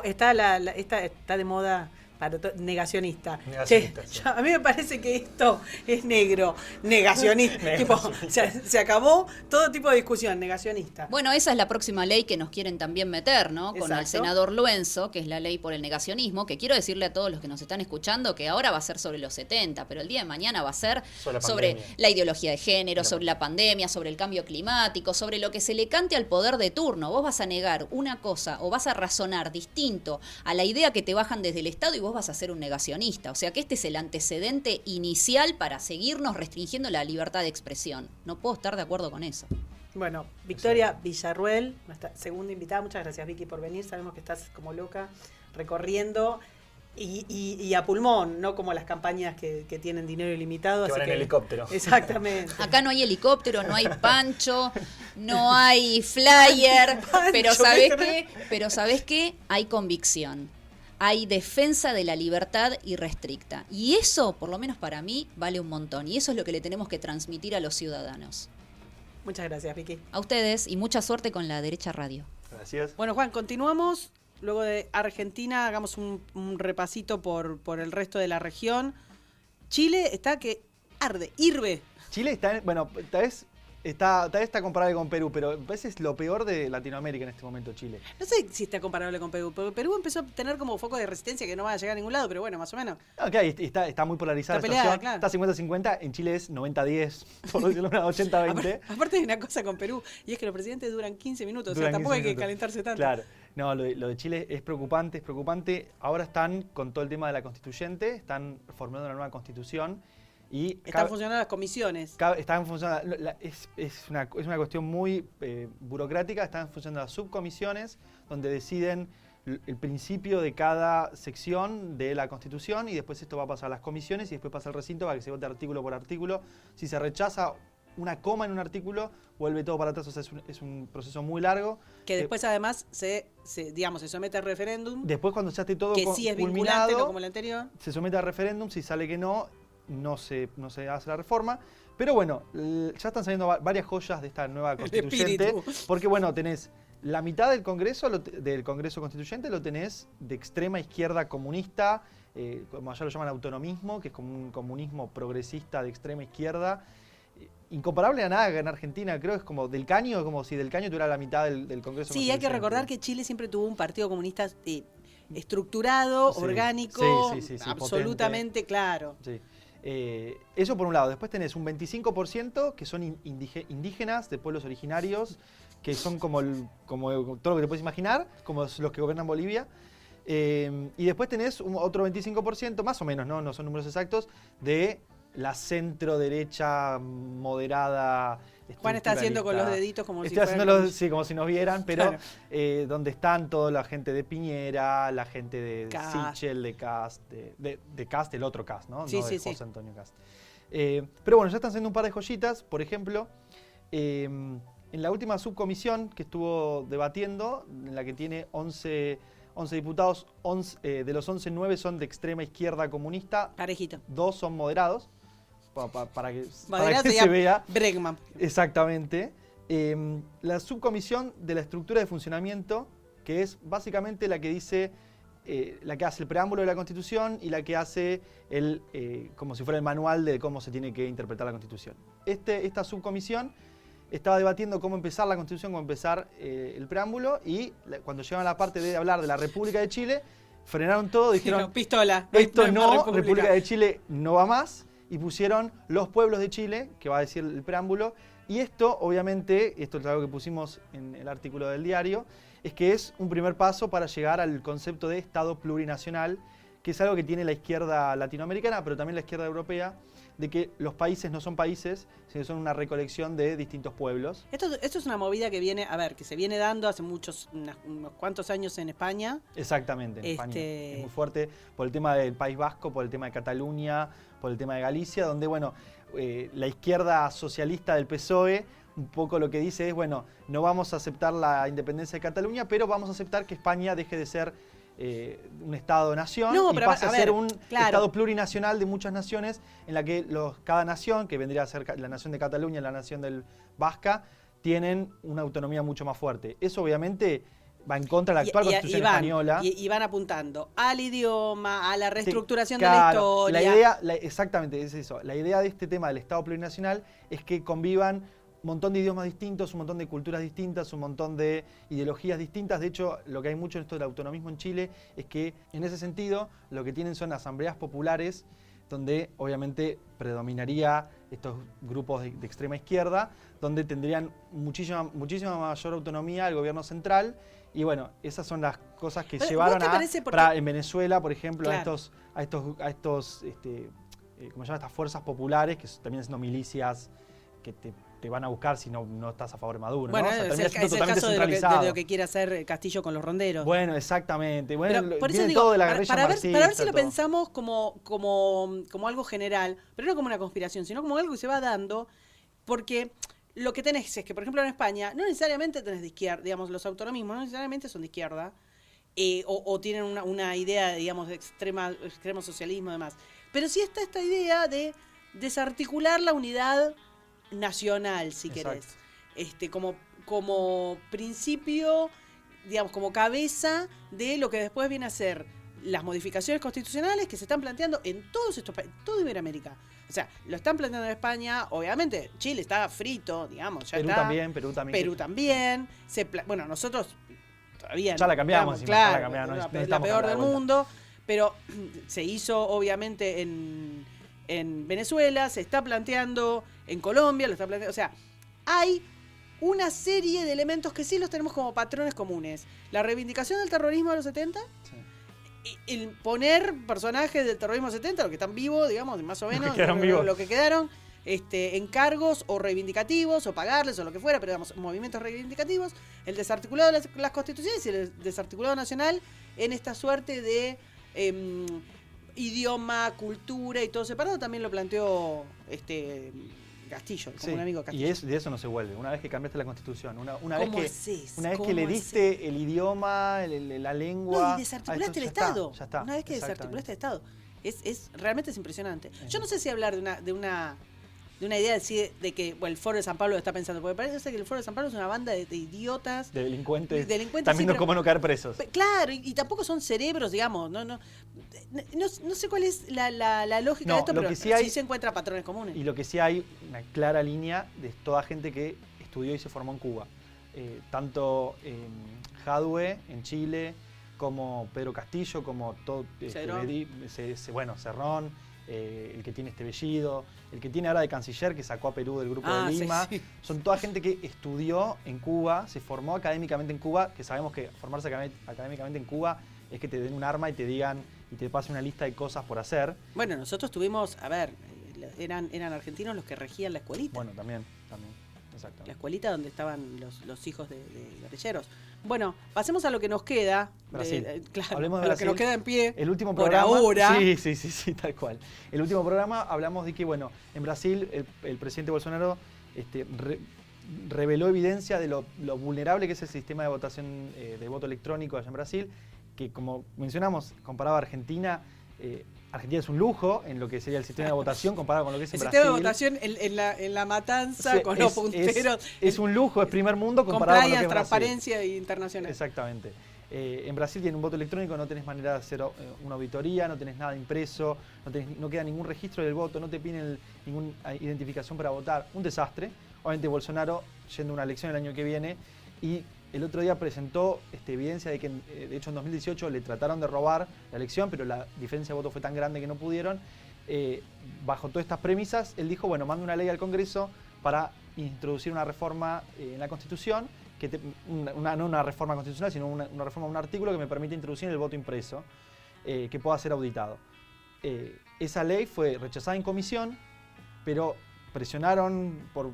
S2: de moda para negacionista.
S3: Negacionista,
S2: Che,
S3: sí.
S2: a mí me parece que esto es negro, negacionista. Tipo, se acabó todo tipo de discusión, negacionista.
S5: Bueno, esa es la próxima ley que nos quieren también meter, ¿no? Con el
S2: Exacto.
S5: senador Luenzo, que es la ley por el negacionismo, que quiero decirle a todos los que nos están escuchando que ahora va a ser sobre los 70, pero el día de mañana va a ser
S3: Sobre la
S5: sobre
S3: pandemia.
S5: la ideología de género, sobre la pandemia, sobre el cambio climático, sobre lo que se le cante al poder de turno. Vos vas a negar una cosa o vas a razonar distinto a la idea que te bajan desde el Estado y vos vas a ser un negacionista. O sea que este es el antecedente inicial para seguirnos restringiendo la libertad de expresión. No puedo estar de acuerdo con eso.
S2: Bueno, Victoria Villarruel, nuestra segunda invitada. Muchas gracias, Vicky, por venir. Sabemos que estás como loca recorriendo y a pulmón, no como las campañas que tienen dinero ilimitado.
S3: Que
S2: así
S3: van en helicóptero.
S2: Exactamente.
S5: Acá no hay helicóptero, no hay pancho, no hay flyer, pero
S2: Pancho,
S5: ¿sabés
S2: ¿qué
S5: qué? Pero ¿sabés qué? Hay convicción. Hay defensa de la libertad irrestricta. Y eso, por lo menos para mí, vale un montón. Y eso es lo que le tenemos que transmitir a los ciudadanos.
S2: Muchas gracias, Vicky.
S5: A ustedes y mucha suerte con la Derecha Radio.
S3: Gracias.
S2: Bueno, Juan, continuamos. Luego de Argentina, hagamos un repasito por el resto de la región. Chile está que arde, hirve.
S3: Chile está, bueno, tal vez está comparable con Perú, pero a veces es lo peor de Latinoamérica en este momento, Chile.
S2: No sé si está comparable con Perú, porque Perú empezó a tener como foco de resistencia que no va a llegar a ningún lado, pero bueno, más o menos.
S3: Ok, está muy polarizada
S2: Está
S3: la situación.
S2: peleada, claro.
S3: Está 50-50, en Chile es 90-10, por decirlo una 80-20.
S2: Aparte hay una cosa con Perú, y es que los presidentes duran 15 minutos,
S3: Duran
S2: o sea, tampoco
S3: 15
S2: hay que
S3: minutos.
S2: calentarse tanto.
S3: Claro. No, lo de Chile es preocupante, es preocupante. Ahora están con todo el tema de la constituyente, están formando una nueva constitución y
S2: Están funcionando las comisiones.
S3: están funcionando, es una cuestión muy burocrática, están funcionando las subcomisiones donde deciden el principio de cada sección de la Constitución y después esto va a pasar a las comisiones y después pasa al recinto para que se vote artículo por artículo. Si se rechaza una coma en un artículo, vuelve todo para atrás, o sea, es un proceso muy largo.
S2: Que después además se somete al referéndum,
S3: Después cuando ya esté todo
S2: que sí es vinculante,
S3: culminado,
S2: no como el anterior.
S3: se somete al referéndum, si sale que no se hace la reforma. Pero bueno, ya están saliendo varias joyas de esta nueva constituyente.
S2: espíritu.
S3: Porque bueno, tenés la mitad del Congreso, del Congreso Constituyente, lo tenés de extrema izquierda comunista, como allá lo llaman autonomismo, que es como un comunismo progresista de extrema izquierda. Incomparable a nada en Argentina, creo que es como Del Caño, como si Del Caño tuviera la mitad del Congreso
S2: Sí, hay que
S3: Constituyente.
S2: recordar que Chile siempre tuvo un partido comunista estructurado,
S3: Sí,
S2: orgánico,
S3: sí,
S2: absolutamente claro.
S3: Sí. Eso por un lado. Después tenés un 25% que son indígenas de pueblos originarios, que son como todo lo que te puedes imaginar, como los que gobiernan Bolivia. Y después tenés otro 25%, más o menos, no son números exactos, de la centro derecha moderada.
S2: Juan está haciendo con los
S3: estructuralista.
S2: deditos como si
S3: Estoy
S2: fueran
S3: haciéndolo, sí, como si nos vieran, pero
S2: Claro.
S3: donde están toda la gente de Piñera, la gente de
S2: Cast.
S3: Sichel, de Cast, de Cast, el otro Cast, ¿no?
S2: Sí,
S3: No de
S2: sí,
S3: José
S2: sí.
S3: Antonio Cast. Pero bueno, ya están haciendo un par de joyitas. Por ejemplo, en la última subcomisión que estuvo debatiendo, en la que tiene 11 diputados, de los 11, 9 son de extrema izquierda comunista,
S2: Parejito.
S3: 2 son moderados, para que
S2: Moderado
S3: se
S2: sería
S3: vea.
S2: Bregman.
S3: Exactamente. La subcomisión de la estructura de funcionamiento, que es básicamente la que dice, la que hace el preámbulo de la Constitución y la que hace como si fuera el manual de cómo se tiene que interpretar la Constitución. Esta subcomisión estaba debatiendo cómo empezar la Constitución, cómo empezar el preámbulo, y cuando llegaban a la parte de hablar de la República de Chile, frenaron todo, dijeron,
S2: Dijeron, pistola.
S3: esto
S2: es
S3: no,
S2: más
S3: República de Chile no va más, y pusieron los pueblos de Chile, que va a decir el preámbulo, y esto, obviamente, esto es algo que pusimos en el artículo del diario, es que es un primer paso para llegar al concepto de Estado plurinacional, que es algo que tiene la izquierda latinoamericana, pero también la izquierda europea, de que los países no son países, sino son una recolección de distintos pueblos.
S2: Esto es una movida que viene, a ver, que se viene dando hace unos cuantos años en España.
S3: Exactamente, en España. Es muy fuerte por el tema del País Vasco, por el tema de Cataluña, por el tema de Galicia, donde, bueno, la izquierda socialista del PSOE un poco lo que dice es, bueno, no vamos a aceptar la independencia de Cataluña, pero vamos a aceptar que España deje de ser un Estado-nación y pase a ser un Estado plurinacional de muchas naciones, en la que cada nación, que vendría a ser la nación de Cataluña y la nación del Vasca, tienen una autonomía mucho más fuerte. Eso obviamente va en contra de la actual Constitución española.
S2: Y van apuntando al idioma, a la reestructuración de la historia.
S3: La idea, exactamente, es eso. La idea de este tema del Estado plurinacional es que convivan un montón de idiomas distintos, un montón de culturas distintas, un montón de ideologías distintas. De hecho, lo que hay mucho en esto del autonomismo en Chile es que, en ese sentido, lo que tienen son asambleas populares, donde obviamente predominaría estos grupos de extrema izquierda, donde tendrían muchísima mayor autonomía al gobierno central. Y bueno, esas son las cosas que llevaron en Venezuela, por ejemplo, claro, a estos ¿cómo se llama? Estas fuerzas populares, que también son milicias que te van a buscar si no estás a favor de Maduro.
S2: Bueno,
S3: ¿no? O sea,
S2: es el caso de lo que quiere hacer Castillo con los ronderos.
S3: Bueno, exactamente. Bueno,
S2: pero por eso digo,
S3: todo de la guerrilla
S2: para ver si lo
S3: todo.
S2: pensamos como algo general, pero no como una conspiración, sino como algo que se va dando, porque lo que tenés es que, por ejemplo, en España, no necesariamente tenés de izquierda, digamos, los autonomismos no necesariamente son de izquierda, o tienen una idea, digamos, de extremo socialismo y demás. Pero sí está esta idea de desarticular la unidad nacional, si querés. Como principio, digamos, como cabeza de lo que después viene a ser las modificaciones constitucionales que se están planteando en todos estos países, toda Iberoamérica. O sea, lo están planteando en España, obviamente, Chile está frito, digamos, ya está. Perú también. Bueno, nosotros todavía
S3: ya la cambiamos,
S2: claro, la peor del mundo, pero se hizo obviamente en Venezuela, se está planteando en Colombia, lo está planteando, o sea, hay una serie de elementos que sí los tenemos como patrones comunes. La reivindicación del terrorismo de los 70, sí, el poner personajes del terrorismo 70, los que están vivos, digamos, más o menos, lo que quedaron, en cargos o reivindicativos, o pagarles, o lo que fuera, pero digamos, movimientos reivindicativos, el desarticulado de las constituciones y el desarticulado nacional en esta suerte de idioma, cultura y todo separado, también lo planteó Castillo, como un amigo Castillo.
S3: Y de eso no se vuelve. Una vez que cambiaste la Constitución, una vez que le diste el idioma, la lengua...
S2: No, y desarticulaste el Estado.
S3: Ya está.
S2: Una vez que desarticulaste el Estado. Realmente es impresionante. Yo no sé si hablar de una idea de que el Foro de San Pablo lo está pensando, porque parece que el Foro de San Pablo es una banda de idiotas.
S3: De delincuentes.
S2: También
S3: cómo no caer presos.
S2: Claro, y tampoco son cerebros, digamos. No sé cuál es la lógica de esto, pero sí se encuentran patrones comunes.
S3: Y lo que sí hay, una clara línea de toda gente que estudió y se formó en Cuba. Tanto Jadwe, en Chile, como Pedro Castillo, como todo, Cerrón, el que tiene Bellido, el que tiene ahora de canciller, que sacó a Perú del Grupo de Lima. Sí. Son toda gente que estudió en Cuba, se formó académicamente en Cuba, que sabemos que formarse académicamente en Cuba es que te den un arma y te digan y te pasen una lista de cosas por hacer.
S2: Bueno, nosotros tuvimos, eran argentinos los que regían la escuelita.
S3: Bueno, también, exacto.
S2: La escuelita donde estaban los hijos de guerrilleros. Bueno, pasemos a lo que nos queda.
S3: Brasil.
S2: Hablemos de Brasil. Lo que nos queda en pie.
S3: El último programa.
S2: Por ahora.
S3: Sí, tal cual. El último programa hablamos de que, bueno, en Brasil el presidente Bolsonaro reveló evidencia de lo vulnerable que es el sistema de votación de voto electrónico allá en Brasil, que como mencionamos, comparado a Argentina, Argentina es un lujo en lo que sería el sistema de votación comparado con lo que es en Brasil.
S2: El sistema de votación en la matanza, con los punteros.
S3: Es un lujo, es primer mundo comparado con lo que es
S2: transparencia internacional.
S3: Exactamente. En Brasil tiene un voto electrónico, no tenés manera de hacer una auditoría, no tenés nada impreso, no queda ningún registro del voto, no te piden ninguna identificación para votar. Un desastre. Obviamente Bolsonaro yendo a una elección el año que viene y el otro día presentó evidencia de que, de hecho, en 2018 le trataron de robar la elección, pero la diferencia de votos fue tan grande que no pudieron. Bajo todas estas premisas, él dijo, bueno, manda una ley al Congreso para introducir una reforma en la Constitución, no una reforma constitucional, sino una reforma a un artículo que me permite introducir el voto impreso. que pueda ser auditado. Esa ley fue rechazada en comisión, pero presionaron por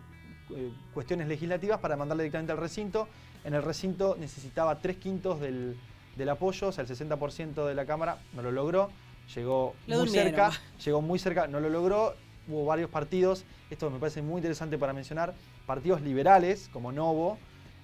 S3: cuestiones legislativas para mandarla directamente al recinto. En el recinto necesitaba 3/5 del apoyo, o sea, el 60% de la Cámara no lo logró. Llegó muy cerca, no lo logró. Hubo varios partidos, esto me parece muy interesante para mencionar, partidos liberales como Novo,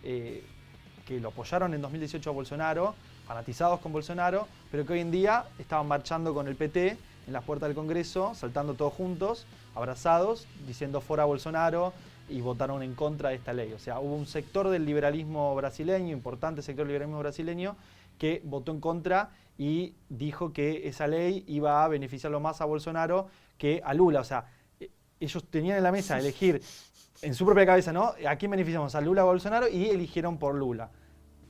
S3: que lo apoyaron en 2018 a Bolsonaro, fanatizados con Bolsonaro, pero que hoy en día estaban marchando con el PT en las puertas del Congreso, saltando todos juntos, abrazados, diciendo fuera Bolsonaro, y votaron en contra de esta ley. O sea, hubo un sector del liberalismo brasileño, importante sector del liberalismo brasileño, que votó en contra y dijo que esa ley iba a beneficiarlo más a Bolsonaro que a Lula. O sea, ellos tenían en la mesa elegir en su propia cabeza, ¿no? ¿A quién beneficiamos? ¿A Lula o a Bolsonaro? Y eligieron por Lula.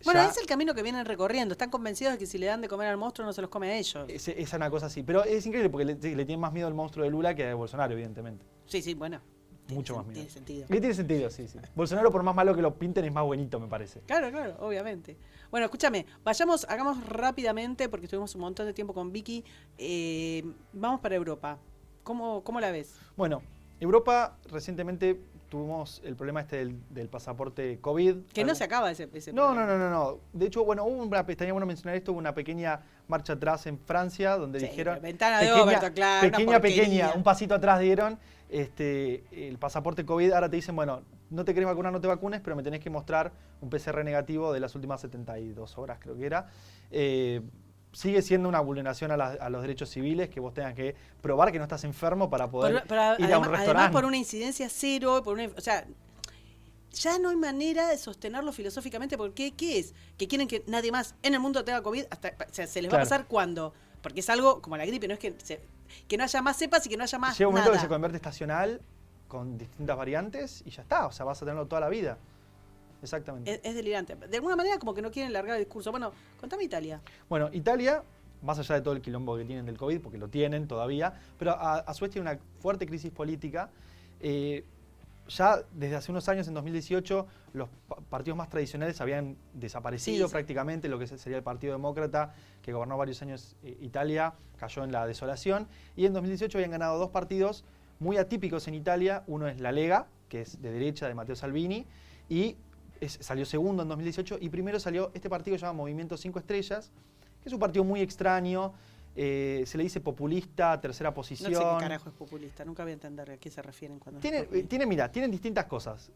S2: Bueno, es el camino que vienen recorriendo. Están convencidos de que si le dan de comer al monstruo no se los come a ellos.
S3: Es una cosa así. Pero es increíble porque le tienen más miedo al monstruo de Lula que de Bolsonaro, evidentemente.
S2: Sí, bueno.
S3: Mucho más miedo.
S2: Tiene sentido.
S3: Tiene sentido, sí. Bolsonaro, por más malo que lo pinten, es más buenito, me parece.
S2: Claro, obviamente. Bueno, escúchame, hagamos rápidamente, porque estuvimos un montón de tiempo con Vicky. Vamos para Europa. ¿Cómo la ves?
S3: Bueno, Europa recientemente tuvimos el problema del pasaporte COVID.
S2: Que no se acaba ese
S3: No.
S2: problema.
S3: De hecho, bueno, estaría bueno mencionar esto, hubo una pequeña marcha atrás en Francia, donde dijeron...
S2: Ventana de Overton, claro.
S3: Pequeña, un pasito atrás dieron. El pasaporte COVID, ahora te dicen, bueno, no te querés vacunar, no te vacunes, pero me tenés que mostrar un PCR negativo de las últimas 72 horas, creo que era. Sigue siendo una vulneración a los derechos civiles, que vos tengas que probar que no estás enfermo para poder ir a un restaurante.
S2: Además, por una incidencia cero, o sea, ya no hay manera de sostenerlo filosóficamente, porque ¿qué es? Que quieren que nadie más en el mundo tenga COVID, o sea, ¿se les va a pasar cuándo? Porque es algo como la gripe, no es que no haya más cepas y que no haya más nada.
S3: Llega un momento que se convierte estacional con distintas variantes y ya está, o sea, vas a tenerlo toda la vida. Exactamente.
S2: Es delirante. De alguna manera como que no quieren largar el discurso. Bueno, contame Italia.
S3: Bueno, Italia, más allá de todo el quilombo que tienen del COVID, porque lo tienen todavía, pero a su vez tiene una fuerte crisis política. Ya desde hace unos años, en 2018, los partidos más tradicionales habían desaparecido prácticamente, lo que sería el Partido Demócrata, que gobernó varios años Italia, cayó en la desolación, y en 2018 habían ganado dos partidos muy atípicos en Italia. Uno es la Lega, que es de derecha, de Matteo Salvini, y salió segundo en 2018, y primero salió este partido que se llama Movimiento 5 Estrellas, que es un partido muy extraño. Se le dice populista, tercera posición.
S2: No sé qué carajo es populista, nunca voy a entender a qué se refieren cuando
S3: tienen distintas cosas.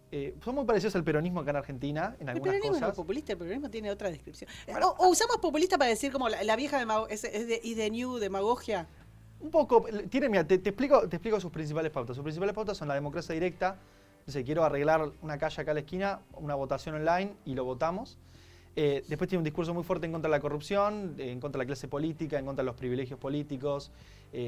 S3: Son muy parecidos al peronismo acá en Argentina, en algunas cosas. El peronismo no es
S2: populista, el peronismo tiene otra descripción. O usamos populista para decir como la vieja es de new demagogia.
S3: Un poco, te explico sus principales pautas. Sus principales pautas son la democracia directa. Entonces, quiero arreglar una calle acá a la esquina, una votación online y lo votamos. Después tiene un discurso muy fuerte en contra de la corrupción, en contra de la clase política, en contra de los privilegios políticos.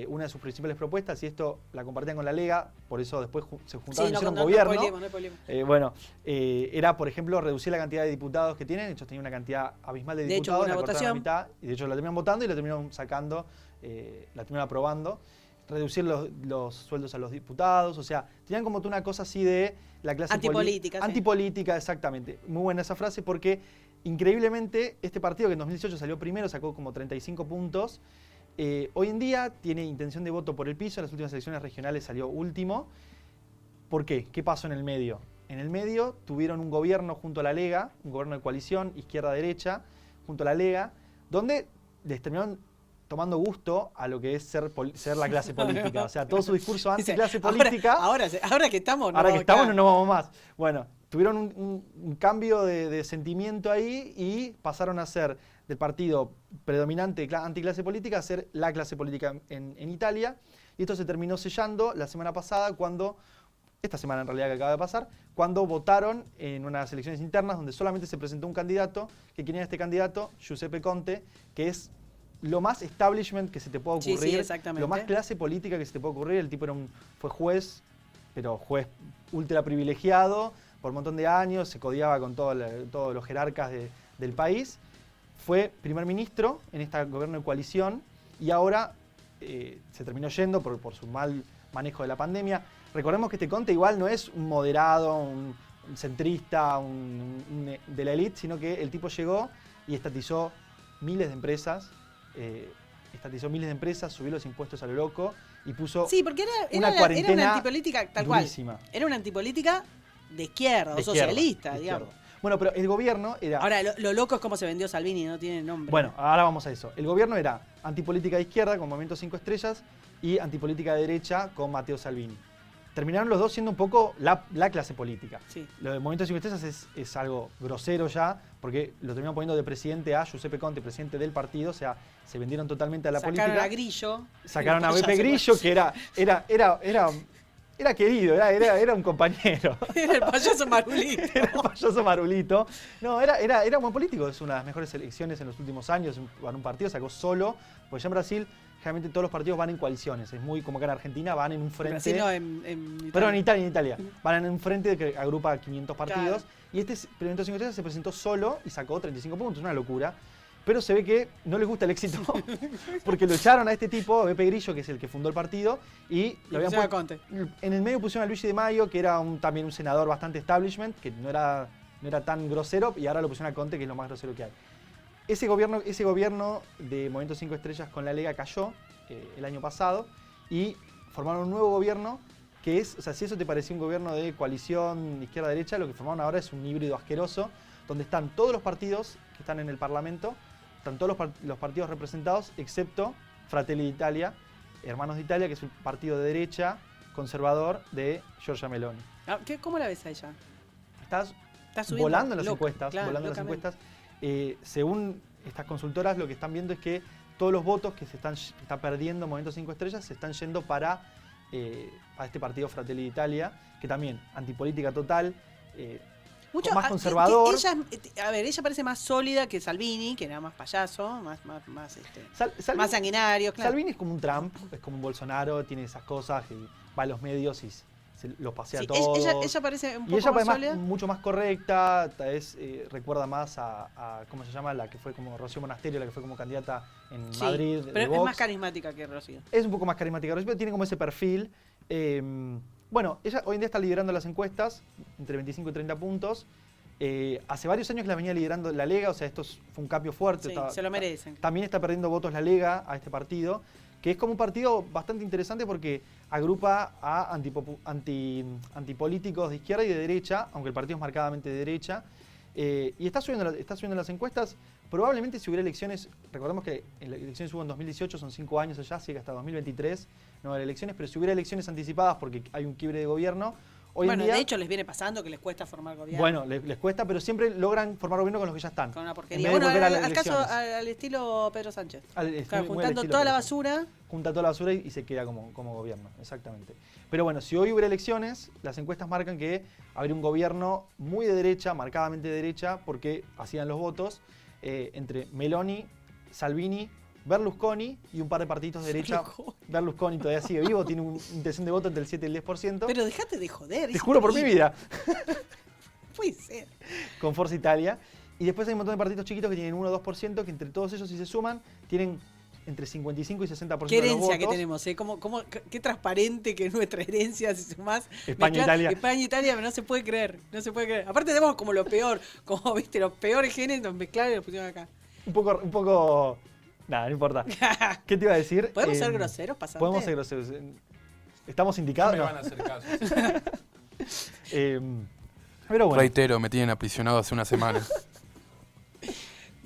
S3: Una de sus principales propuestas, y esto la compartían con la Lega, por eso después se juntaron y hicieron gobierno. Era, por ejemplo, reducir la cantidad de diputados que tienen. Ellos tenían una cantidad abismal de diputados, la cortaron a la mitad, y de hecho la terminaron votando y la terminaron sacando, la terminaron aprobando. Reducir los sueldos a los diputados, o sea, tenían como una cosa así de la clase
S2: antipolítica.
S3: Antipolítica, exactamente. Muy buena esa frase, porque increíblemente este partido que en 2018 salió primero, sacó como 35 puntos, hoy en día tiene intención de voto por el piso. En las últimas elecciones regionales salió último. ¿Por qué? ¿Qué pasó en el medio? En el medio tuvieron un gobierno junto a la Lega, un gobierno de coalición, izquierda-derecha, junto a la Lega, donde les terminaron tomando gusto a lo que es ser la clase política. O sea, todo su discurso anti-clase política...
S2: Ahora que estamos,
S3: no vamos más. Bueno, tuvieron un cambio de sentimiento ahí y pasaron a ser del partido predominante anti-clase política a ser la clase política en Italia. Y esto se terminó sellando la semana pasada esta semana en realidad que acaba de pasar, cuando votaron en unas elecciones internas donde solamente se presentó un candidato. ¿Quién era este candidato? Giuseppe Conte, que es lo más establishment que se te pueda ocurrir, lo más clase política que se te pueda ocurrir. El tipo fue juez, pero juez ultra privilegiado por un montón de años, se codiaba con todos los jerarcas del país. Fue primer ministro en este gobierno de coalición y ahora se terminó yendo por su mal manejo de la pandemia. Recordemos que este Conte igual no es un moderado, un centrista, de la élite, sino que el tipo llegó y estatizó miles de empresas estatizó miles de empresas, subió los impuestos a lo loco y puso
S2: Sí, porque
S3: una
S2: era
S3: cuarentena
S2: una antipolítica, tal
S3: durísima.
S2: cual. Era una antipolítica de izquierda,
S3: De
S2: o socialista,
S3: de
S2: digamos.
S3: izquierda. Bueno, pero el gobierno era...
S2: Ahora, lo loco es cómo se vendió Salvini, no tiene nombre.
S3: Bueno, ahora vamos a eso. El gobierno era antipolítica de izquierda con Movimiento 5 Estrellas y antipolítica de derecha con Matteo Salvini. Terminaron los dos siendo un poco la clase política.
S2: Sí.
S3: Lo del Movimiento 5 Estrellas es algo grosero ya, porque lo terminaron poniendo de presidente a Giuseppe Conte, presidente del partido, o sea, se vendieron totalmente a la
S2: Sacaron
S3: política.
S2: a Grillo.
S3: Sacaron a
S2: Payaso,
S3: Beppe Grillo, que era querido, era un compañero.
S2: Era el payaso Marulito.
S3: Era el payaso Marulito. No, era un buen político, es una de las mejores elecciones en los últimos años para un partido, sacó solo, porque ya en Brasil generalmente todos los partidos van en coaliciones, es muy como acá en Argentina, van en un frente.
S2: Brasil no, en Italia.
S3: Perdón, en Italia. Van en un frente que agrupa 500 partidos.
S2: Claro.
S3: Y este Movimiento 5 Estrellas se presentó solo y sacó 35 puntos, una locura. Pero se ve que no les gusta el éxito, porque lo echaron a este tipo, a Beppe Grillo, que es el que fundó el partido, y lo habían
S2: pusieron a
S3: puesto-
S2: Conte.
S3: en el medio pusieron a Luigi De Maio, que era también un senador bastante establishment, que no era tan grosero, y ahora lo pusieron a Conte, que es lo más grosero que hay. Ese gobierno de Movimiento 5 Estrellas con la Lega cayó el año pasado, y formaron un nuevo gobierno, que es, o sea, si eso te parecía un gobierno de coalición izquierda-derecha, lo que formaron ahora es un híbrido asqueroso, donde están todos los partidos que están en el Parlamento, están todos los partidos representados, excepto Fratelli d'Italia, Hermanos de Italia, que es un partido de derecha conservador de Giorgia Meloni.
S2: Ah, ¿cómo la ves a ella?
S3: Estás
S2: Está subiendo
S3: volando en las
S2: loca,
S3: encuestas,
S2: claro,
S3: volando en las
S2: locamente.
S3: encuestas. Según estas consultoras, lo que están viendo es que todos los votos que está perdiendo Movimiento 5 Estrellas se están yendo para este partido Fratelli d'Italia, que también antipolítica total, más conservador.
S2: Ella parece más sólida que Salvini, que era más payaso, más
S3: Salvini,
S2: sanguinario, claro.
S3: Salvini es como un Trump, es como un Bolsonaro, tiene esas cosas, que va a los medios y se los pasea
S2: Sí,
S3: todos.
S2: ella parece un
S3: Y
S2: poco
S3: ella
S2: más
S3: además
S2: sólida.
S3: mucho más correcta, recuerda más a ¿cómo se llama? La que fue como Rocío Monasterio, la que fue como candidata en
S2: Sí,
S3: Madrid. de
S2: pero es
S3: Vox.
S2: más carismática que Rocío.
S3: Es un poco más carismática, pero tiene como ese perfil. Bueno, ella hoy en día está liderando las encuestas, entre 25 y 30 puntos. Hace varios años que la venía liderando la Lega, o sea, fue un cambio fuerte.
S2: Sí, se lo merecen.
S3: También está perdiendo votos la Lega a este partido, que es como un partido bastante interesante porque agrupa a antipolíticos de izquierda y de derecha, aunque el partido es marcadamente de derecha. Y está subiendo las encuestas. Probablemente si hubiera elecciones, recordemos que las elecciones hubo en 2018, son 5 años allá, así que hasta 2023 no va a haber elecciones, pero si hubiera elecciones anticipadas porque hay un quiebre de gobierno, hoy en día,
S2: de hecho les viene pasando que les cuesta formar gobierno.
S3: bueno, les cuesta, pero siempre logran formar gobierno con los que ya están.
S2: Con una
S3: En
S2: porquería.
S3: vez de
S2: Bueno,
S3: volver a las
S2: al caso,
S3: elecciones.
S2: al estilo Pedro Sánchez.
S3: Muy
S2: Claro,
S3: al
S2: juntando
S3: estilo
S2: toda la
S3: Pedro Sánchez.
S2: basura.
S3: Junta toda la basura y se queda como gobierno, exactamente. Pero bueno, si hoy hubiera elecciones, las encuestas marcan que habría un gobierno muy de derecha, marcadamente de derecha, porque hacían los votos, entre Meloni, Salvini, Berlusconi y un par de partidos de derecha. Berlusconi todavía sigue vivo, tiene una intención de voto entre el 7 y el 10%.
S2: Pero dejate de joder.
S3: Te juro por mi vida.
S2: Puede ser.
S3: Con Forza Italia. Y después hay un montón de partidos chiquitos que tienen 1 o 2%, que entre todos ellos, si se suman, tienen entre 55 y 60%
S2: Qué
S3: de los
S2: herencia
S3: votos.
S2: que tenemos, ¿eh? Qué transparente que es nuestra herencia, si sumás.
S3: España, Italia.
S2: España, Italia, no se puede creer. No se puede creer. Aparte tenemos como lo peor, como viste, los peores genes los mezclaron y los pusieron acá.
S3: Un poco. Nada, no importa. ¿Qué te iba a decir?
S2: ¿Podemos ser groseros, pasante?
S3: Podemos ser groseros. ¿Estamos indicados?
S6: Me
S3: No.
S6: van a hacer caso.
S3: Pero bueno.
S6: Reitero, me tienen aprisionado hace una semana.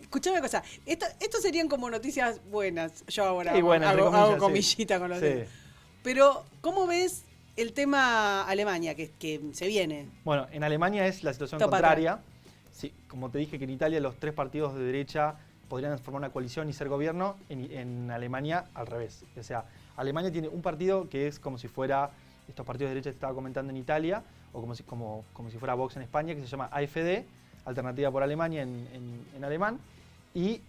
S2: Escuchame una cosa, esto serían como noticias buenas. Yo ahora
S3: Sí, bueno, entre
S2: hago
S3: comillas, sí.
S2: comillita con los
S3: Sí.
S2: dedos. Pero, ¿cómo ves el tema Alemania que se viene?
S3: Bueno, en Alemania es la situación
S2: Topa
S3: contraria. Sí, como te dije que en Italia los 3 partidos de derecha podrían formar una coalición y ser gobierno, en Alemania al revés. O sea, Alemania tiene un partido que es como si fuera estos partidos de derecha que estaba comentando en Italia, o como si fuera Vox en España, que se llama AfD, Alternativa por Alemania en alemán. Y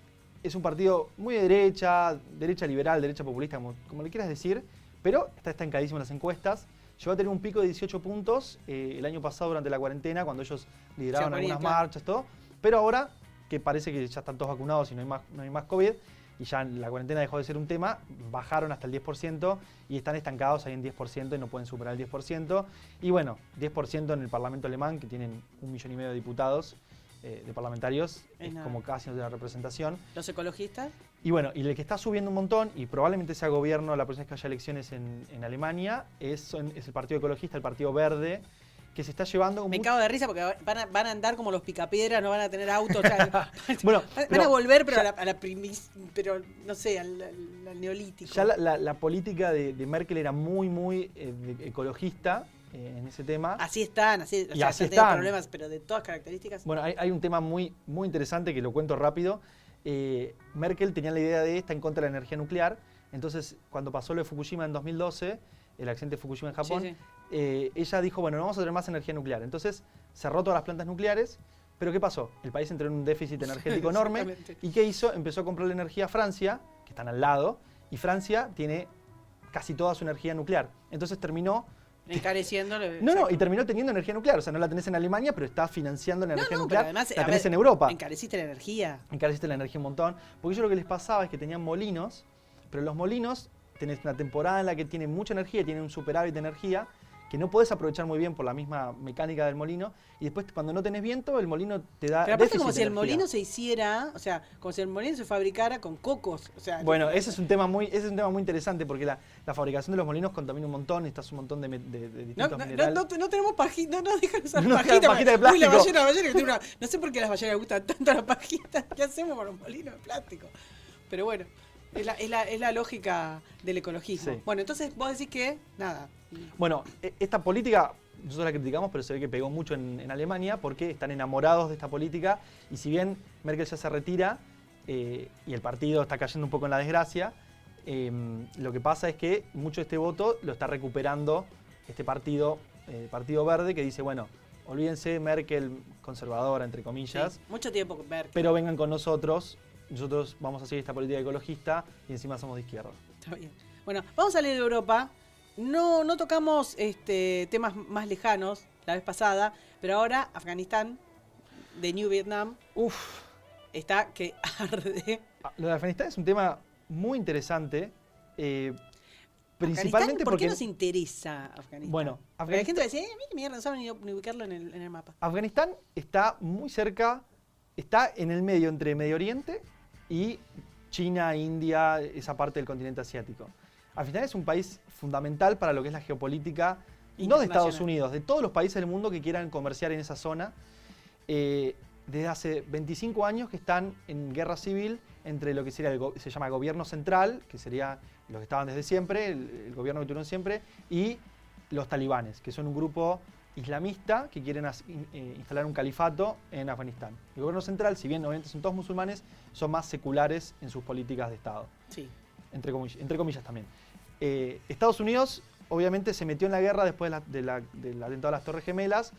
S3: es un partido muy de derecha liberal, derecha populista, como le quieras decir, pero está estancadísimo en las encuestas. Llegó a tener un pico de 18 puntos el año pasado durante la cuarentena, cuando ellos lideraban
S2: Se
S3: algunas
S2: oponía, claro.
S3: marchas, todo. Pero ahora, que parece que ya están todos vacunados y no hay más COVID, y ya la cuarentena dejó de ser un tema, bajaron hasta el 10% y están estancados ahí en 10% y no pueden superar el 10%. Y bueno, 10% en el Parlamento alemán, que tienen 1,5 millones de diputados,
S7: de parlamentarios, es
S2: nada.
S7: como casi no tiene representación.
S2: ¿Los ecologistas?
S7: Y bueno, y el que está subiendo un montón, y probablemente sea gobierno la próxima vez que haya elecciones en Alemania, es el Partido Ecologista, el Partido Verde, que se está llevando...
S2: Me cago de risa porque van a andar como los picapiedras, no van a tener autos. O sea,
S7: Bueno,
S2: van a volver, pero pero no sé, al neolítico.
S7: Ya la política de Merkel era muy ecologista en ese tema.
S2: Así están, así, o
S7: Y
S2: sea,
S7: así
S2: no tienen
S7: están.
S2: problemas, pero de todas características.
S7: Bueno, hay un tema muy interesante que lo cuento rápido. Merkel tenía la idea de estar en contra de la energía nuclear. Entonces, cuando pasó lo de Fukushima en 2012, el accidente de Fukushima en Japón,
S2: Sí.
S7: ella dijo, bueno, no vamos a tener más energía nuclear. Entonces, cerró todas las plantas nucleares. Pero ¿qué pasó? El país entró en un déficit energético enorme.
S2: Exactamente.
S7: ¿Y qué hizo? Empezó a comprarle energía a Francia, que están al lado, y Francia tiene casi toda su energía nuclear. Entonces terminó...
S2: Encareciéndole.
S7: No, y terminó teniendo energía nuclear. O sea, no la tenés en Alemania, pero está financiando la energía nuclear.
S2: Pero además,
S7: la
S2: a
S7: tenés
S2: ver,
S7: en Europa.
S2: Encareciste la energía.
S7: Encareciste la energía un montón. Porque yo lo que les pasaba es que tenían molinos, pero los molinos tenés una temporada en la que tienen mucha energía, tienen un superávit de energía, que no podés aprovechar muy bien por la misma mecánica del molino, y después cuando no tenés viento, el molino te da
S2: Pero aparte
S7: déficit
S2: como
S7: de
S2: si el
S7: energía.
S2: molino se hiciera, o sea, como si el molino se fabricara con cocos. O sea,
S7: Bueno, ese es un tema muy interesante porque la fabricación de los molinos contamina un montón, necesitas un montón de distintos minerales.
S2: no tenemos pajita, no dejan usar
S7: No,
S2: pajita.
S7: pajita de
S2: Uy, la
S7: plástico.
S2: ballena que tiene una... No sé por qué a las ballenas les gustan tanto las pajitas. ¿Qué hacemos con los molinos de plástico? Pero bueno, es la lógica del ecologismo.
S7: Sí.
S2: Bueno, entonces vos decís que, nada.
S7: Bueno, esta política nosotros la criticamos, pero se ve que pegó mucho en Alemania porque están enamorados de esta política y si bien Merkel ya se retira y el partido está cayendo un poco en la desgracia, lo que pasa es que mucho de este voto lo está recuperando este partido Verde que dice, bueno, olvídense Merkel conservadora, entre comillas,
S2: Sí, mucho tiempo con ver.
S7: pero vengan con nosotros vamos a seguir esta política ecologista y encima somos de izquierda.
S2: Está bien. Bueno, vamos a salir de Europa. No tocamos temas más lejanos la vez pasada, pero ahora Afganistán, de New Vietnam, está que arde.
S7: Lo de Afganistán es un tema muy interesante, principalmente
S2: Afganistán, ¿por
S7: porque...
S2: qué nos interesa Afganistán?
S7: Bueno,
S2: Porque la gente va a decir, a mí que mierda, no saben ni ubicarlo en el mapa.
S7: Afganistán está muy cerca, está en el medio entre Medio Oriente y China, India, esa parte del continente asiático. Afganistán es un país fundamental para lo que es la geopolítica, no de Estados Unidos, de todos los países del mundo que quieran comerciar en esa zona. Desde hace 25 años que están en guerra civil entre lo que sería se llama gobierno central, que sería los que estaban desde siempre, el gobierno que tuvieron siempre, y los talibanes, que son un grupo islamista que quieren instalar un califato en Afganistán. El gobierno central, si bien obviamente son todos musulmanes, son más seculares en sus políticas de Estado.
S2: Sí.
S7: Entre comillas también. Estados Unidos obviamente se metió en la guerra después del atentado a las Torres Gemelas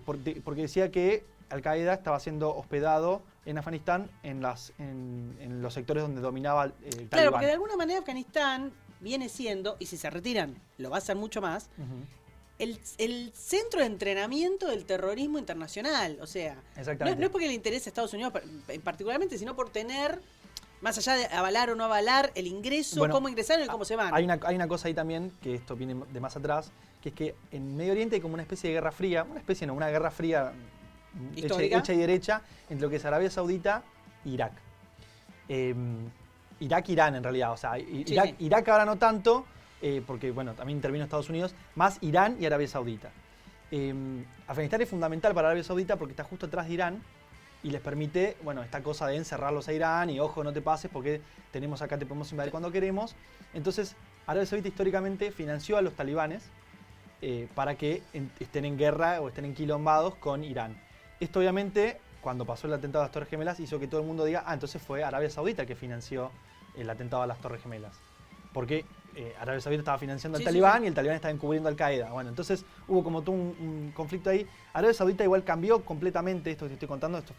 S7: porque decía que Al-Qaeda estaba siendo hospedado en Afganistán en los sectores donde dominaba el
S2: Claro,
S7: Talibán.
S2: porque de alguna manera Afganistán viene siendo, y si se retiran lo va a ser mucho más, el centro de entrenamiento del terrorismo internacional. O sea,
S7: Exactamente.
S2: no es porque le interese a Estados Unidos particularmente, sino por tener, más allá de avalar o no avalar, el ingreso,
S7: Bueno,
S2: cómo ingresaron y cómo se van.
S7: Hay una cosa ahí también, que esto viene de más atrás, que es que en Medio Oriente hay como una especie de guerra fría, una guerra fría
S2: ¿Histórica?
S7: hecha y derecha entre lo que es Arabia Saudita e Irak. Irak-Irán en realidad, o sea, Irak ahora no tanto, porque bueno, también intervino Estados Unidos, más Irán y Arabia Saudita. Afganistán es fundamental para Arabia Saudita porque está justo atrás de Irán y les permite, bueno, esta cosa de encerrarlos a Irán y ojo, no te pases porque tenemos acá, te podemos invadir cuando queremos. Entonces, Arabia Saudita históricamente financió a los talibanes para que estén en guerra o estén enquilombados con Irán. Esto obviamente, cuando pasó el atentado a las Torres Gemelas, hizo que todo el mundo diga, entonces fue Arabia Saudita que financió el atentado a las Torres Gemelas. Porque Arabia Saudita estaba financiando al Talibán y el Talibán estaba encubriendo a Al-Qaeda. Bueno, entonces hubo como todo un conflicto ahí. Arabia Saudita igual cambió completamente, esto que te estoy contando, esto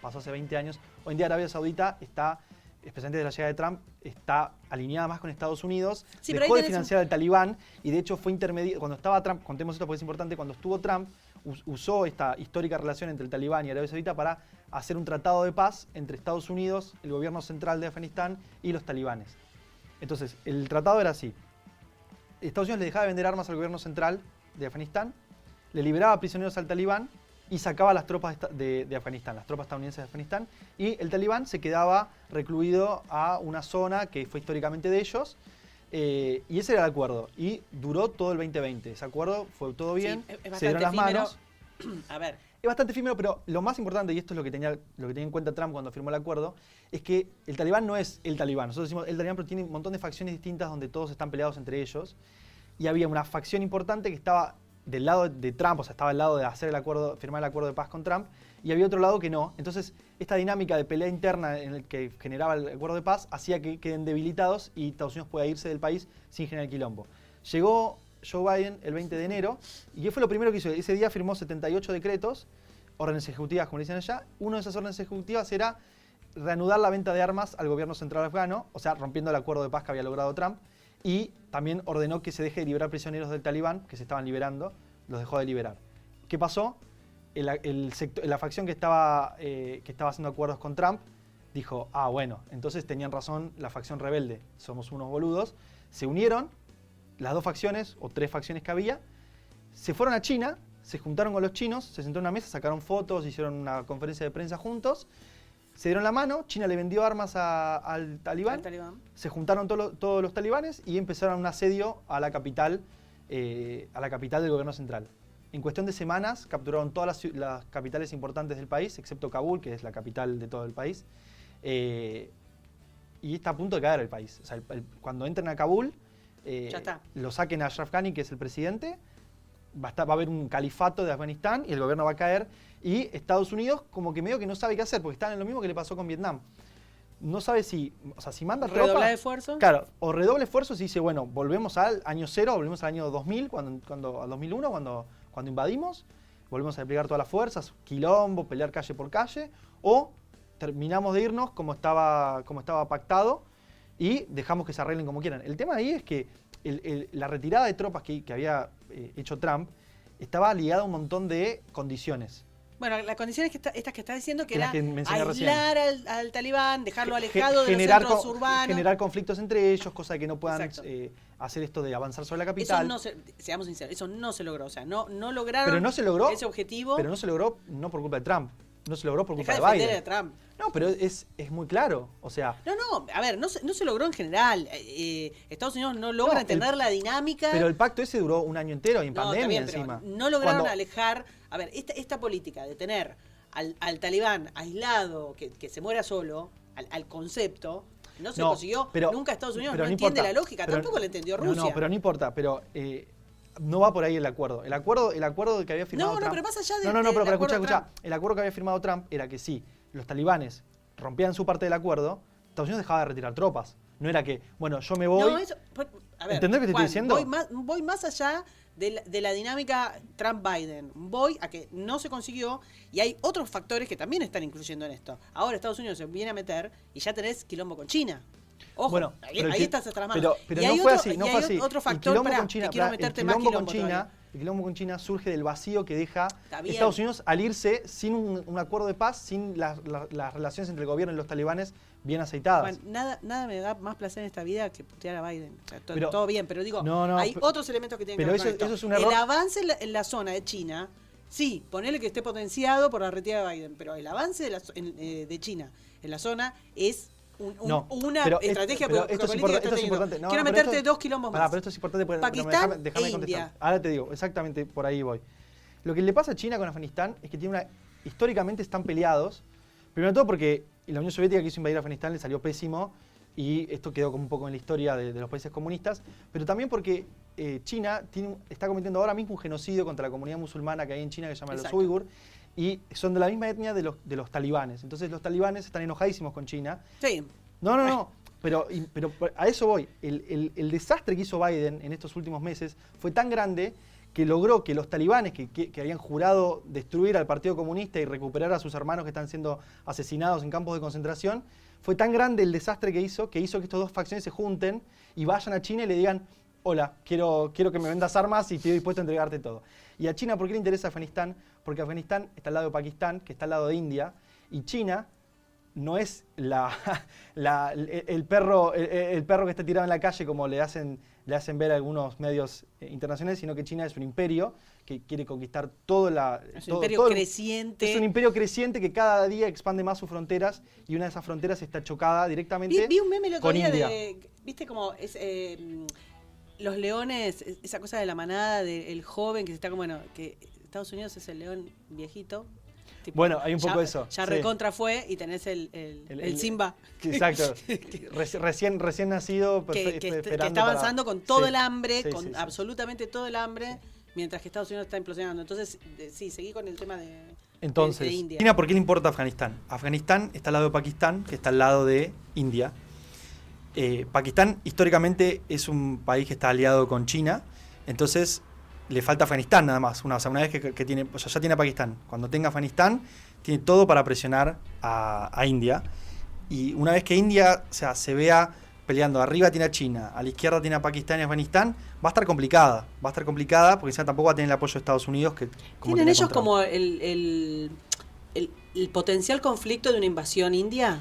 S7: pasó hace 20 años. Hoy en día Arabia Saudita está, especialmente desde la llegada de Trump, está alineada más con Estados Unidos,
S2: Sí,
S7: dejó de financiar al Talibán y de hecho fue intermedio. Cuando estaba Trump, contemos esto porque es importante, cuando estuvo Trump, usó esta histórica relación entre el Talibán y Arabia Saudita para hacer un tratado de paz entre Estados Unidos, el gobierno central de Afganistán y los talibanes. Entonces, el tratado era así. Estados Unidos le dejaba de vender armas al gobierno central de Afganistán, le liberaba prisioneros al Talibán y sacaba a las tropas de Afganistán, las tropas estadounidenses de Afganistán, y el talibán se quedaba recluido a una zona que fue históricamente de ellos, y ese era el acuerdo, y duró todo el 2020. Ese acuerdo fue todo bien,
S2: Sí,
S7: se dieron las manos.
S2: A ver,
S7: Es bastante efímero, pero lo más importante, y esto es lo que tenía en cuenta Trump cuando firmó el acuerdo, es que el talibán no es el talibán. Nosotros decimos el talibán, pero tiene un montón de facciones distintas donde todos están peleados entre ellos, y había una facción importante que estaba del lado de Trump, o sea, estaba al lado de hacer el acuerdo, firmar el acuerdo de paz con Trump, y había otro lado que no. Entonces, esta dinámica de pelea interna en el que generaba el acuerdo de paz hacía que queden debilitados y Estados Unidos pueda irse del país sin generar quilombo. Llegó Joe Biden el 20 de enero, y ¿qué fue lo primero que hizo? Ese día firmó 78 decretos, órdenes ejecutivas, como le dicen allá. Una de esas órdenes ejecutivas era reanudar la venta de armas al gobierno central afgano, o sea, rompiendo el acuerdo de paz que había logrado Trump, y también ordenó que se deje de liberar prisioneros del talibán, que se estaban liberando, los dejó de liberar. ¿Qué pasó? La facción que estaba haciendo acuerdos con Trump dijo, bueno, entonces tenían razón la facción rebelde, somos unos boludos. Se unieron, las dos facciones, o tres facciones que había, se fueron a China, se juntaron con los chinos, se sentaron en una mesa, sacaron fotos, hicieron una conferencia de prensa juntos, se dieron la mano, China le vendió armas al talibán, se juntaron todos los talibanes y empezaron un asedio a la capital del gobierno central. En cuestión de semanas capturaron todas las capitales importantes del país, excepto Kabul, que es la capital de todo el país, y está a punto de caer el país. O sea, cuando entren a Kabul,
S2: ya está.
S7: lo saquen a Ashraf Ghani, que es el presidente, va a haber un califato de Afganistán y el gobierno va a caer, y Estados Unidos como que medio que no sabe qué hacer, porque están en lo mismo que le pasó con Vietnam. No sabe si manda tropas...
S2: ¿Redoblar esfuerzos?
S7: Claro, o redoble esfuerzos y dice, bueno, volvemos al año 0, volvemos al año 2000, al 2001, cuando invadimos, volvemos a desplegar todas las fuerzas, quilombo, pelear calle por calle, o terminamos de irnos como estaba pactado y dejamos que se arreglen como quieran. El tema ahí es que la retirada de tropas que había hecho Trump estaba ligada a un montón de condiciones.
S2: Bueno, las condiciones estas que está diciendo que
S7: Que
S2: era
S7: las que mencioné
S2: aislar al talibán, dejarlo alejado de los centros urbanos.
S7: Generar conflictos entre ellos, cosa de que no puedan
S2: Exacto.
S7: hacer esto de avanzar sobre la capital.
S2: Seamos sinceros, eso no se logró. O sea, no lograron
S7: Pero no se logró,
S2: ese objetivo.
S7: Pero no se logró no por culpa de Trump, no se logró por culpa
S2: Dejá
S7: de
S2: defender
S7: Biden.
S2: a Trump.
S7: No, pero es muy claro, o sea...
S2: No, a ver, no se logró en general. Estados Unidos no logra entender la dinámica.
S7: Pero el pacto ese duró un año entero y en
S2: No,
S7: pandemia
S2: está bien, pero
S7: encima.
S2: no lograron alejar... A ver, esta política de tener al talibán aislado, que se muera solo, al concepto, no se consiguió. Nunca Estados Unidos no entiende la lógica, tampoco la entendió Rusia.
S7: No, pero no importa, pero... no va por ahí el acuerdo. El acuerdo que había firmado Trump...
S2: pero más allá de...
S7: pero escucha. El acuerdo que había firmado Trump era que sí, los talibanes rompían su parte del acuerdo, Estados Unidos dejaba de retirar tropas. No era que, bueno, yo me voy...
S2: No, eso... A ver,
S7: ¿entendés lo que te estoy diciendo?
S2: Voy más allá de la dinámica Trump-Biden. Voy a que no se consiguió y hay otros factores que también están incluyendo en esto. Ahora Estados Unidos se viene a meter y ya tenés quilombo con China. Ojo,
S7: bueno,
S2: ahí estás hasta las manos.
S7: Pero no fue así, no fue así.
S2: Otro factor para que quiero meterte más quilombo todavía.
S7: El quilombo con China surge del vacío que deja
S2: bien.
S7: Estados Unidos al irse sin un acuerdo de paz, sin las relaciones entre el gobierno y los talibanes bien aceitadas.
S2: Bueno, nada me da más placer en esta vida que putear a Biden. O sea,
S7: pero,
S2: todo bien, pero digo, hay otros elementos que tienen que ver con esto.
S7: Eso es un error.
S2: El avance en la zona de China, sí, ponele que esté potenciado por la retirada de Biden, pero el avance de China en la zona es... una estrategia política.
S7: Esto es importante.
S2: Quiero meterte 2 quilombos más.
S7: Pero esto es importante porque
S2: Pakistán
S7: déjame
S2: e
S7: contestar.
S2: India.
S7: Ahora te digo, exactamente por ahí voy. Lo que le pasa a China con Afganistán es que históricamente están peleados. Primero de todo porque la Unión Soviética quiso invadir Afganistán, le salió pésimo y esto quedó como un poco en la historia de los países comunistas. Pero también porque China está cometiendo ahora mismo un genocidio contra la comunidad musulmana que hay en China que se llama los uigur. Y son de la misma etnia de los talibanes. Entonces los talibanes están enojadísimos con China.
S2: Sí.
S7: No. Pero a eso voy. El desastre que hizo Biden en estos últimos meses fue tan grande que logró que los talibanes que habían jurado destruir al Partido Comunista y recuperar a sus hermanos que están siendo asesinados en campos de concentración, fue tan grande el desastre que hizo que estas dos facciones se junten y vayan a China y le digan, hola, quiero que me vendas armas y estoy dispuesto a entregarte todo. Y a China, ¿por qué le interesa Afganistán? Porque Afganistán está al lado de Pakistán, que está al lado de India, y China no es el perro que está tirado en la calle como le hacen ver algunos medios internacionales, sino que China es un imperio que quiere conquistar todo
S2: Es un imperio creciente.
S7: Es un imperio creciente que cada día expande más sus fronteras y una de esas fronteras está chocada directamente
S2: Vi un meme el otro
S7: con
S2: día
S7: India.
S2: viste como los leones, esa cosa de la manada del joven que se está como, bueno, que Estados Unidos es el león viejito. Tipo,
S7: Bueno, hay un poco eso.
S2: Ya
S7: sí.
S2: recontra fue y tenés el Simba.
S7: Exacto. Recién nacido,
S2: que
S7: esperando
S2: está avanzando con todo
S7: Sí.
S2: el hambre,
S7: Sí,
S2: con
S7: sí, sí.
S2: absolutamente todo el hambre, mientras que Estados Unidos está implosionando. Entonces, sí, seguí con el tema de
S7: Entonces,
S2: India.
S7: China, ¿por qué le importa Afganistán? Afganistán está al lado de Pakistán, que está al lado de India. Pakistán históricamente es un país que está aliado con China, entonces le falta Afganistán nada más. Una vez que tiene, o sea, ya tiene a Pakistán. Cuando tenga Afganistán, tiene todo para presionar a India. Y una vez que India, o sea, se vea peleando, arriba tiene a China, a la izquierda tiene a Pakistán y Afganistán, va a estar complicada. Va a estar complicada porque tampoco va a tener el apoyo de Estados Unidos.
S2: ¿Tienen ellos como el potencial conflicto de una invasión india?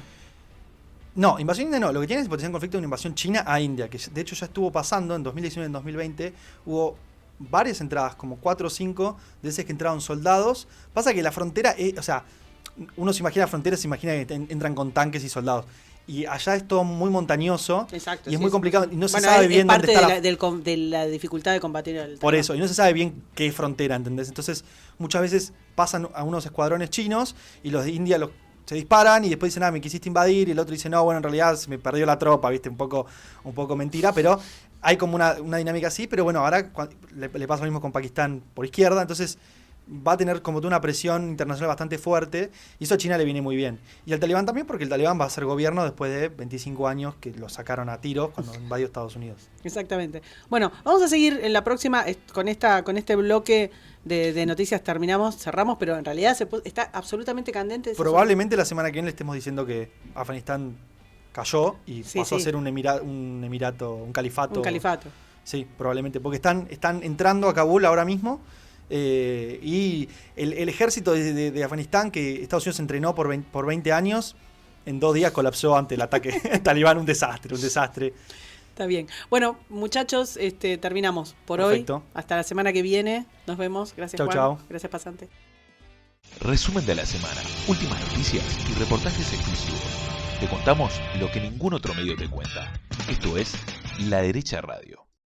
S7: No, invasión india no. Lo que tiene es el potencial conflicto de una invasión china a India, que de hecho ya estuvo pasando en 2019 y en 2020. Hubo varias entradas, como 4 o 5 de esas que entraron soldados. Pasa que la frontera, o sea, uno se imagina fronteras, se imagina que entran con tanques y soldados. Y allá es todo muy montañoso.
S2: Exacto,
S7: y es
S2: sí,
S7: muy
S2: sí.
S7: complicado. Y no se
S2: Bueno,
S7: sabe bien
S2: parte
S7: dónde está
S2: de la dificultad de combatir el
S7: Por
S2: tema.
S7: eso, y no se sabe bien qué frontera, ¿entendés? Entonces, muchas veces pasan a unos escuadrones chinos y los de India se disparan y después dicen, me quisiste invadir, y el otro dice, no, bueno, en realidad se me perdió la tropa, ¿viste? Un poco mentira, pero hay como una dinámica así, pero bueno, ahora le pasa lo mismo con Pakistán por izquierda, entonces va a tener como una presión internacional bastante fuerte, y eso a China le viene muy bien. Y al Talibán también, porque el Talibán va a ser gobierno después de 25 años que lo sacaron a tiros cuando invadió Estados Unidos.
S2: Exactamente. Bueno, vamos a seguir en la próxima con este bloque de noticias. Cerramos, pero en realidad está absolutamente candente.
S7: Probablemente la semana que viene le estemos diciendo que Afganistán cayó y
S2: Sí,
S7: pasó
S2: sí.
S7: a ser un emirato, un califato.
S2: Un califato.
S7: Sí, probablemente, porque están entrando a Kabul ahora mismo, y el ejército de Afganistán, que Estados Unidos entrenó por 20 años, en 2 días colapsó ante el ataque talibán. Un desastre.
S2: Está bien. Bueno, muchachos, terminamos por
S7: Perfecto.
S2: hoy. Hasta la semana que viene. Nos vemos. Gracias,
S7: Chau,
S2: Juan.
S7: chau.
S2: Gracias, Pasante.
S1: Resumen de la semana, últimas noticias y reportajes exclusivos. Te contamos lo que ningún otro medio te cuenta. Esto es La Derecha Radio.